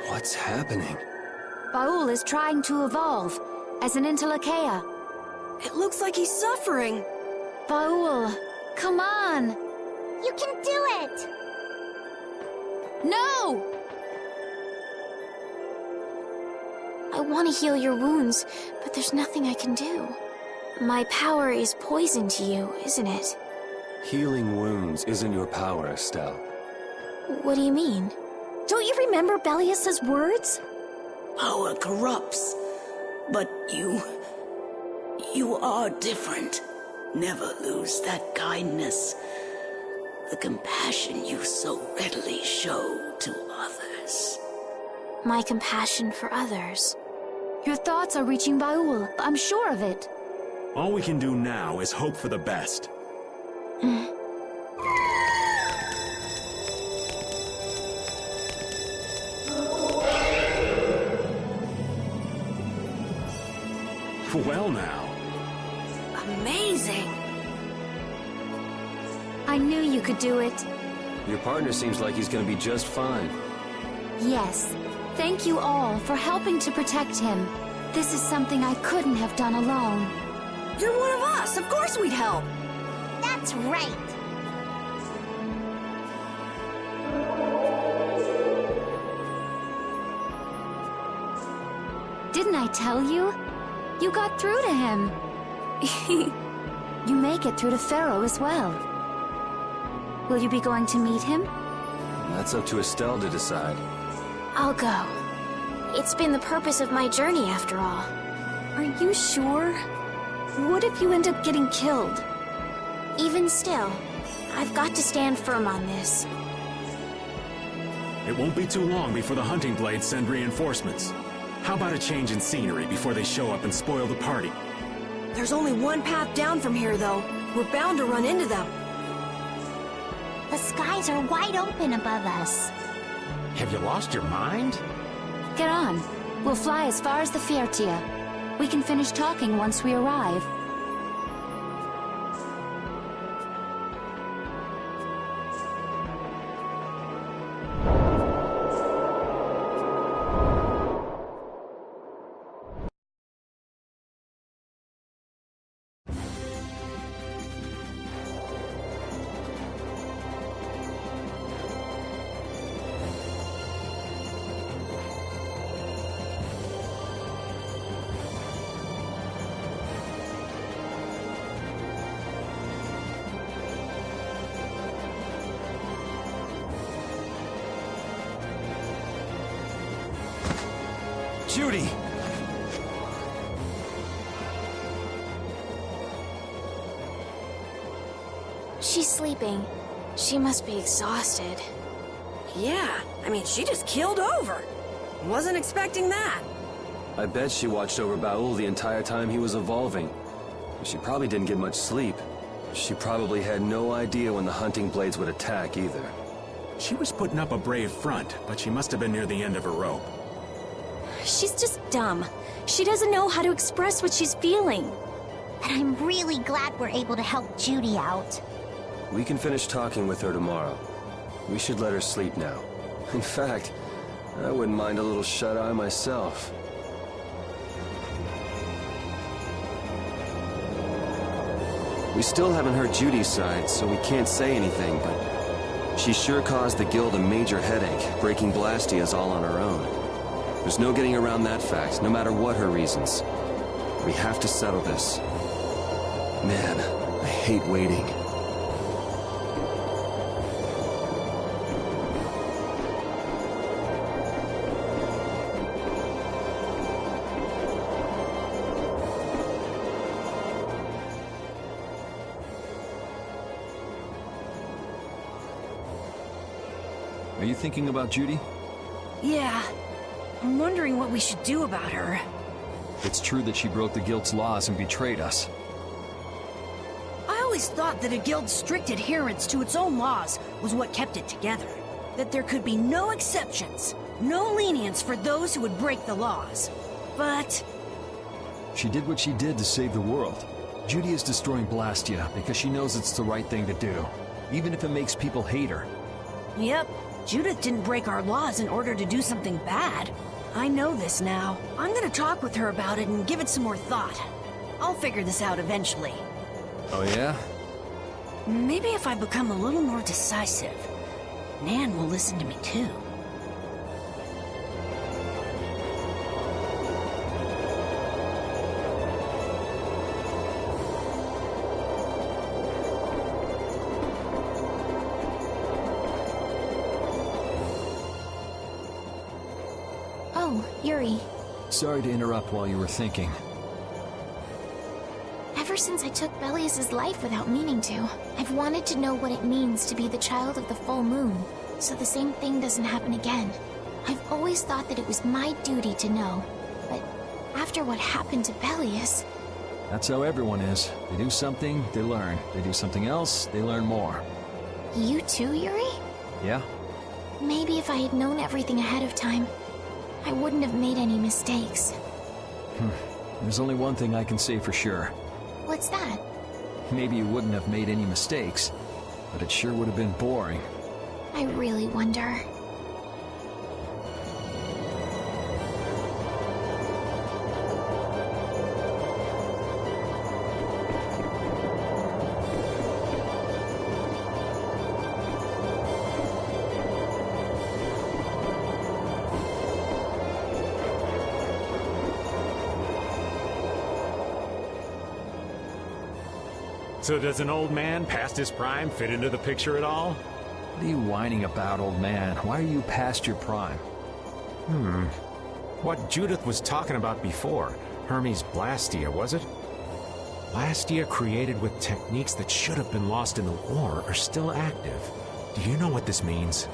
What's happening? Baul is trying to evolve as an Entelekea. It looks like he's suffering. Baul, come on! You can do it! No! I want to heal your wounds, but there's nothing I can do. My power is poison to you, isn't it? Healing wounds isn't your power, Estelle. What do you mean? Don't you remember Bellius's words? Power corrupts, but you are different. Never lose that kindness, the compassion you so readily show to others. My compassion for others. Your thoughts are reaching Baul. I'm sure of it. All we can do now is hope for the best. Well now. Amazing. I knew you could do it. Your partner seems like he's gonna be just fine. Yes. Thank you all for helping to protect him. This is something I couldn't have done alone. You're one of us. Of course we'd help. That's right. Didn't I tell you? You got through to him. You make it through to Pharaoh as well. Will you be going to meet him? That's up to Estelle to decide. I'll go. It's been the purpose of my journey, after all. Are you sure? What if you end up getting killed? Even still, I've got to stand firm on this. It won't be too long before the hunting blades send reinforcements. How about a change in scenery before they show up and spoil the party? There's only one path down from here, though. We're bound to run into them. The skies are wide open above us. Have you lost your mind? Get on. We'll fly as far as the Fiertia. We can finish talking once we arrive. Judy! She's sleeping. She must be exhausted. Yeah, I mean, she just keeled over. Wasn't expecting that. I bet she watched over Baul the entire time he was evolving. She probably didn't get much sleep. She probably had no idea when the hunting blades would attack either. She was putting up a brave front, but she must have been near the end of her rope. She's just dumb. She doesn't know how to express what she's feeling. And I'm really glad we're able to help Judy out. We can finish talking with her tomorrow. We should let her sleep now. In fact, I wouldn't mind a little shut-eye myself. We still haven't heard Judy's side, so we can't say anything, but she sure caused the guild a major headache, breaking Blastias all on her own. There's no getting around that fact, no matter what her reasons. We have to settle this. Man, I hate waiting. Are you thinking about Judy? Yeah. I'm wondering what we should do about her. It's true that she broke the guild's laws and betrayed us. I always thought that a guild's strict adherence to its own laws was what kept it together. That there could be no exceptions, no lenience for those who would break the laws. But... she did what she did to save the world. Judy is destroying Blastia because she knows it's the right thing to do, even if it makes people hate her. Yep, Judith didn't break our laws in order to do something bad. I know this now. I'm gonna talk with her about it and give it some more thought. I'll figure this out eventually. Oh yeah? Maybe if I become a little more decisive, Nan will listen to me too. Oh, Yuri. Sorry to interrupt while you were thinking. Ever since I took Belius's life without meaning to, I've wanted to know what it means to be the child of the full moon, so the same thing doesn't happen again. I've always thought that it was my duty to know, but after what happened to Belius... That's how everyone is. They do something, they learn. They do something else, they learn more. You too, Yuri? Yeah? Maybe if I had known everything ahead of time, I wouldn't have made any mistakes. There's only one thing I can say for sure. What's that? Maybe you wouldn't have made any mistakes, but it sure would have been boring. I really wonder. So does an old man past his prime fit into the picture at all? What are you whining about, old man? Why are you past your prime? What Judith was talking about before. Hermes Blastia, was it? Blastia created with techniques that should have been lost in the war are still active. Do you know what this means?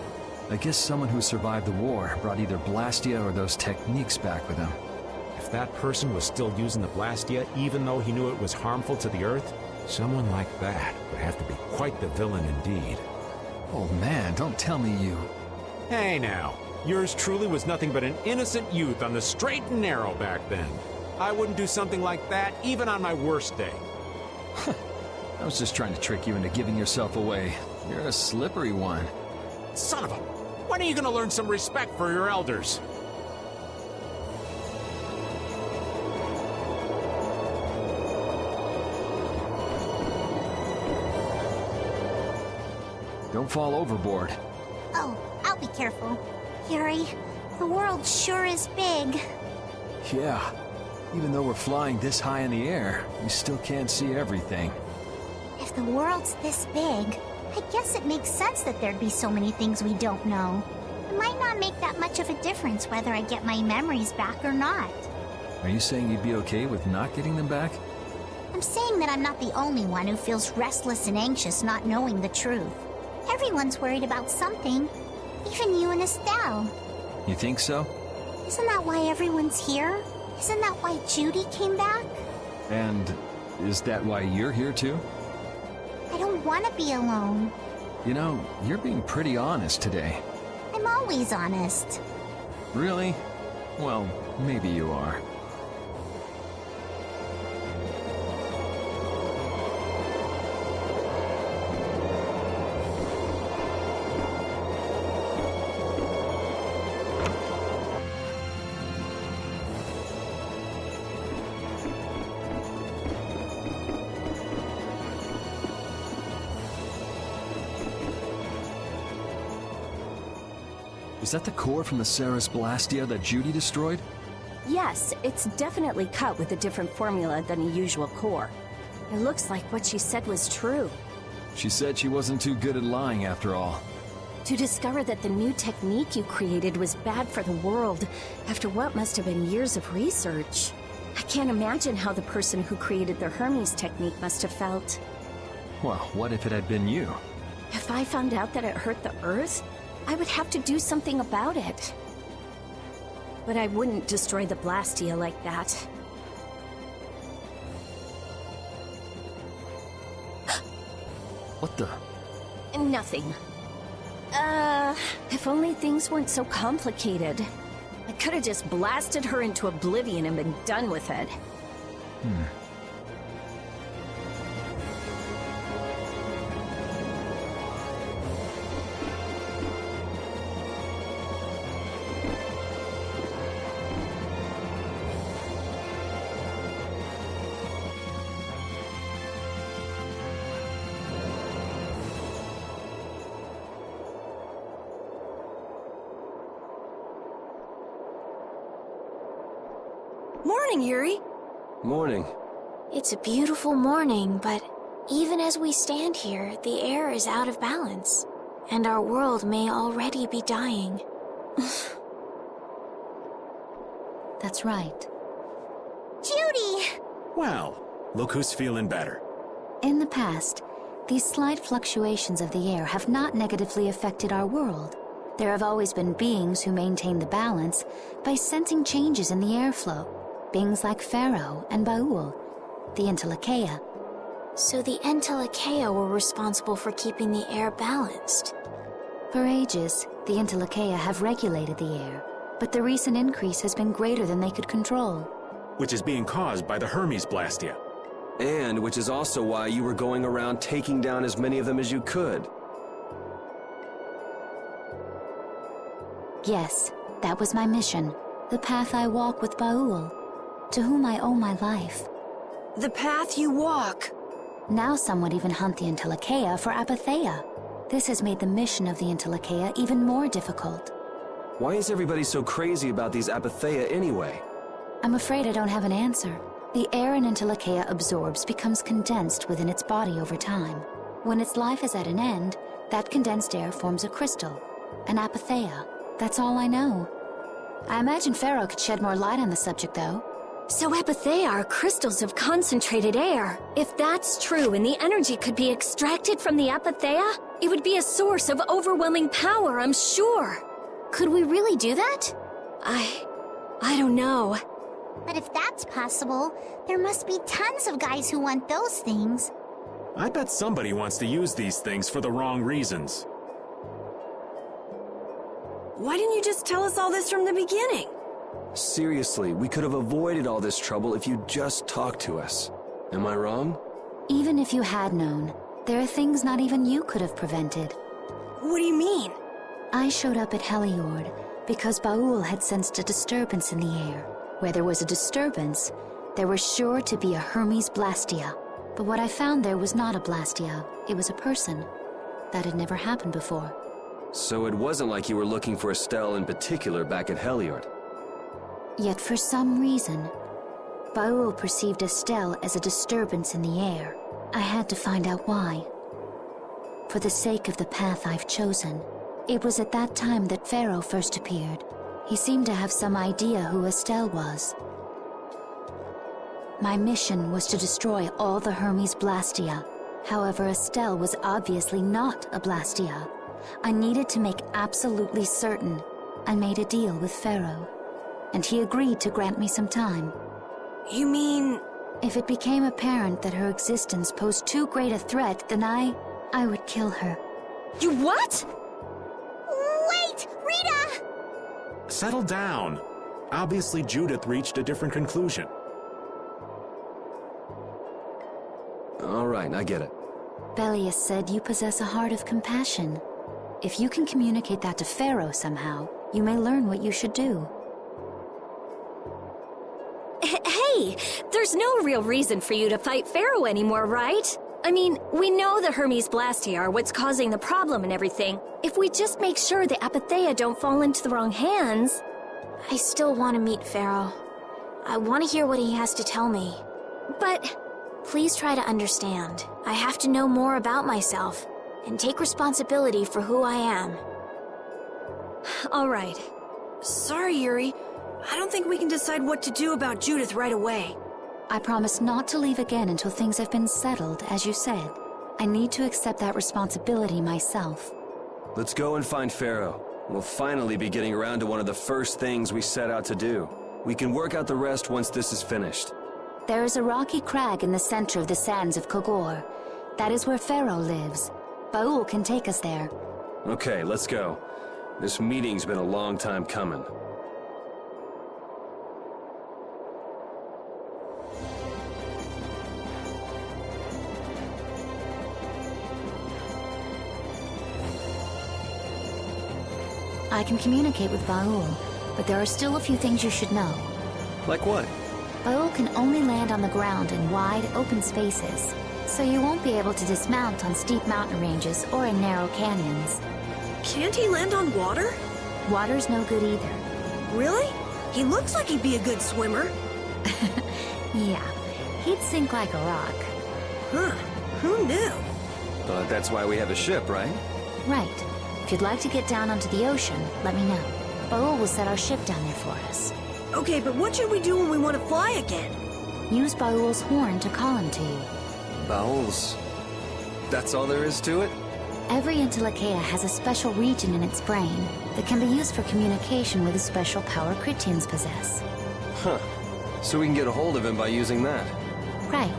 I guess someone who survived the war brought either Blastia or those techniques back with him. If that person was still using the Blastia, even though he knew it was harmful to the Earth, someone like that would have to be quite the villain indeed. Old man, don't tell me you... Hey now, yours truly was nothing but an innocent youth on the straight and narrow back then. I wouldn't do something like that even on my worst day. I was just trying to trick you into giving yourself away. You're a slippery one. Son of a... When are you gonna learn some respect for your elders? Don't fall overboard. Oh, I'll be careful. Yuri, the world sure is big. Yeah. Even though we're flying this high in the air, we still can't see everything. If the world's this big, I guess it makes sense that there'd be so many things we don't know. It might not make that much of a difference whether I get my memories back or not. Are you saying you'd be okay with not getting them back? I'm saying that I'm not the only one who feels restless and anxious not knowing the truth. Everyone's worried about something. Even you and Estelle. You think so? Isn't that why everyone's here? Isn't that why Judy came back? And is that why you're here too? I don't want to be alone. You know, you're being pretty honest today. I'm always honest. Really? Well, maybe you are. Is that the core from the Ceres Blastia that Judy destroyed? Yes, it's definitely cut with a different formula than a usual core. It looks like what she said was true. She said she wasn't too good at lying after all. To discover that the new technique you created was bad for the world, after what must have been years of research. I can't imagine how the person who created the Hermes technique must have felt. Well, what if it had been you? If I found out that it hurt the Earth, I would have to do something about it. But I wouldn't destroy the Blastia like that. What the? Nothing. If only things weren't so complicated. I could have just blasted her into oblivion and been done with it. Morning, Yuri. Morning. It's a beautiful morning, but even as we stand here, the air is out of balance, and our world may already be dying. That's right. Judy! Well, look who's feeling better. In the past, these slight fluctuations of the air have not negatively affected our world. There have always been beings who maintain the balance by sensing changes in the airflow. Beings like Pharaoh and Baul, the Entelekea. So the Entelekea were responsible for keeping the air balanced. For ages, the Entelekea have regulated the air, but the recent increase has been greater than they could control. Which is being caused by the Hermes Blastia. And which is also why you were going around taking down as many of them as you could. Yes, that was my mission. The path I walk with Baul, to whom I owe my life. The path you walk. Now some would even hunt the Entelekea for Apatheia. This has made the mission of the Entelekea even more difficult. Why is everybody so crazy about these Apatheia anyway? I'm afraid I don't have an answer. The air an Entelekea absorbs becomes condensed within its body over time. When its life is at an end, That condensed air forms a crystal, an apatheia. That's all I know. I imagine Pharaoh could shed more light on the subject, though. So apatheia are crystals of concentrated air. If that's true and the energy could be extracted from the apatheia, it would be a source of overwhelming power, I'm sure. Could we really do that? I don't know. But if that's possible, there must be tons of guys who want those things. I bet somebody wants to use these things for the wrong reasons. Why didn't you just tell us all this from the beginning? Seriously, we could have avoided all this trouble if you'd just talked to us. Am I wrong? Even if you had known, there are things not even you could have prevented. What do you mean? I showed up at Heliord because Baul had sensed a disturbance in the air. Where there was a disturbance, there was sure to be a Hermes Blastia. But what I found there was not a Blastia, it was a person. That had never happened before. So it wasn't like you were looking for Estelle in particular back at Heliord. Yet for some reason, Baul perceived Estelle as a disturbance in the air. I had to find out why. For the sake of the path I've chosen, it was at that time that Pharaoh first appeared. He seemed to have some idea who Estelle was. My mission was to destroy all the Hermes Blastia. However, Estelle was obviously not a Blastia. I needed to make absolutely certain. I made a deal with Pharaoh, and he agreed to grant me some time. You mean... If it became apparent that her existence posed too great a threat, then I would kill her. You what? Wait! Rita! Settle down. Obviously, Judith reached a different conclusion. All right, I get it. Belius said you possess a heart of compassion. If you can communicate that to Pharaoh somehow, you may learn what you should do. Hey, there's no real reason for you to fight Pharaoh anymore, right? I mean, we know the Hermes Blastia are what's causing the problem and everything. If we just make sure the apatheia don't fall into the wrong hands... I still want to meet Pharaoh. I want to hear what he has to tell me. But... Please try to understand. I have to know more about myself, and take responsibility for who I am. All right. Sorry, Yuri. I don't think we can decide what to do about Judith right away. I promise not to leave again until things have been settled, as you said. I need to accept that responsibility myself. Let's go and find Pharaoh. We'll finally be getting around to one of the first things we set out to do. We can work out the rest once this is finished. There is a rocky crag in the center of the sands of Kogor. That is where Pharaoh lives. Baul can take us there. Okay, let's go. This meeting's been a long time coming. I can communicate with Baul, but there are still a few things you should know. Like what? Baul can only land on the ground in wide, open spaces, so you won't be able to dismount on steep mountain ranges or in narrow canyons. Can't he land on water? Water's no good either. Really? He looks like he'd be a good swimmer. Yeah, he'd sink like a rock. Huh, who knew? But that's why we have a ship, right? Right. If you'd like to get down onto the ocean, let me know. Baul will set our ship down there for us. Okay, but what should we do when we want to fly again? Use Baul's horn to call him to you. Baul's? That's all there is to it? Every Entelekea has a special region in its brain that can be used for communication with a special power Critians possess. Huh. So we can get a hold of him by using that. Right.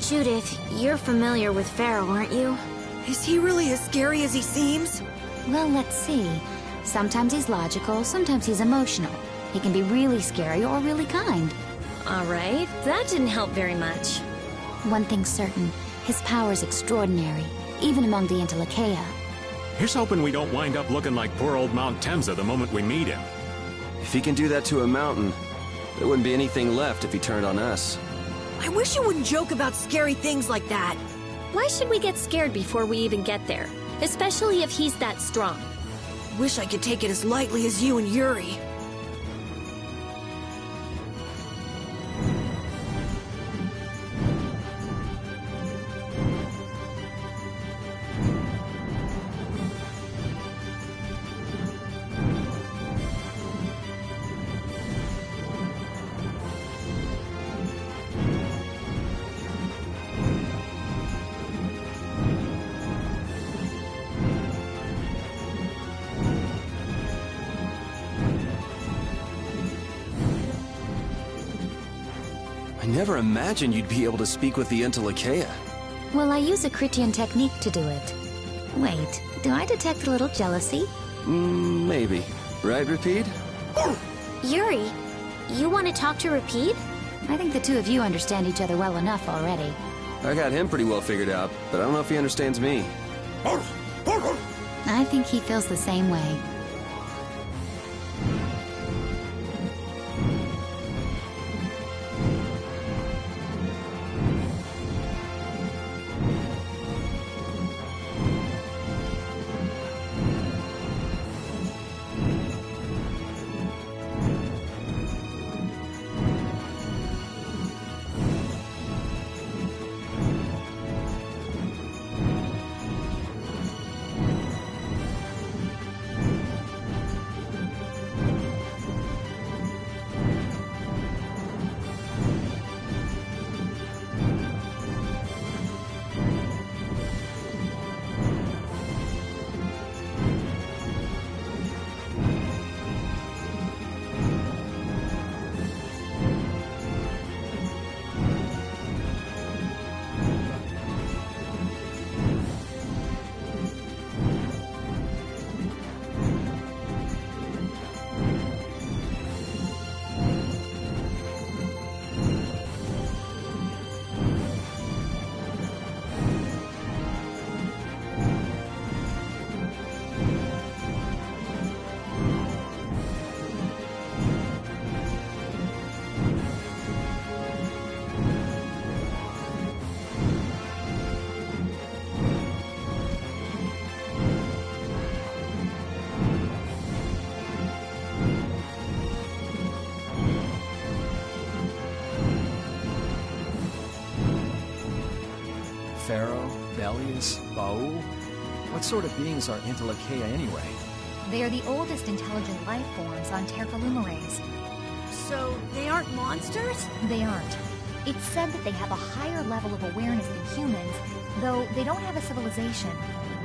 Judith, you're familiar with Pharaoh, aren't you? Is he really as scary as he seems? Well, let's see. Sometimes he's logical, sometimes he's emotional. He can be really scary or really kind. All right, that didn't help very much. One thing's certain, His power's extraordinary, even among the Entelekea. Here's hoping we don't wind up looking like poor old Mount Temsa the moment we meet him. If he can do that to a mountain, there wouldn't be anything left if he turned on us. I wish you wouldn't joke about scary things like that. Why should we get scared before we even get there? Especially if he's that strong. Wish I could take it as lightly as you and Yuri. I never imagined you'd be able to speak with the Entelekea. Well, I use a Critian technique to do it. Wait, do I detect a little jealousy? Maybe. Right, Rapide? Yuri, you want to talk to Rapide? I think the two of you understand each other well enough already. I got him pretty well figured out, but I don't know if he understands me. I think he feels the same way. Pharaoh, Belius, Baul? What sort of beings are Entelekea anyway? They are the oldest intelligent life forms on Terralumires. So, they aren't monsters? They aren't. It's said that they have a higher level of awareness than humans, though they don't have a civilization.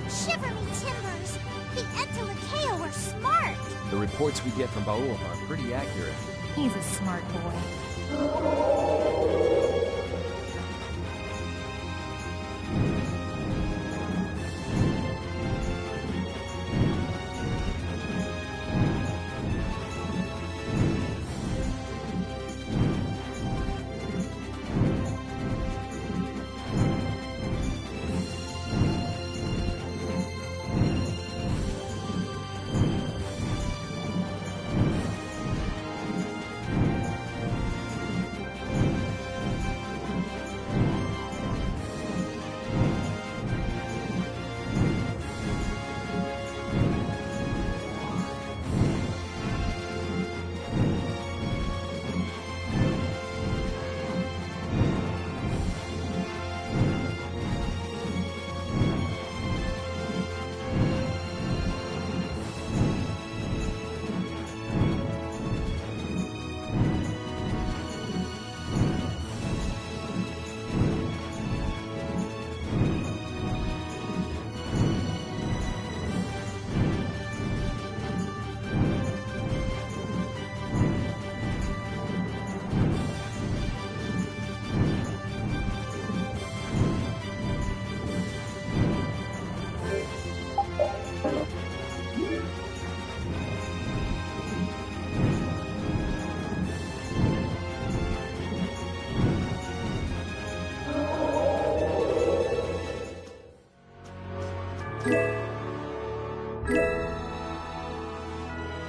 Shiver me timbers! The Entelekea were smart! The reports we get from Baul are pretty accurate. He's a smart boy.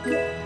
Bye.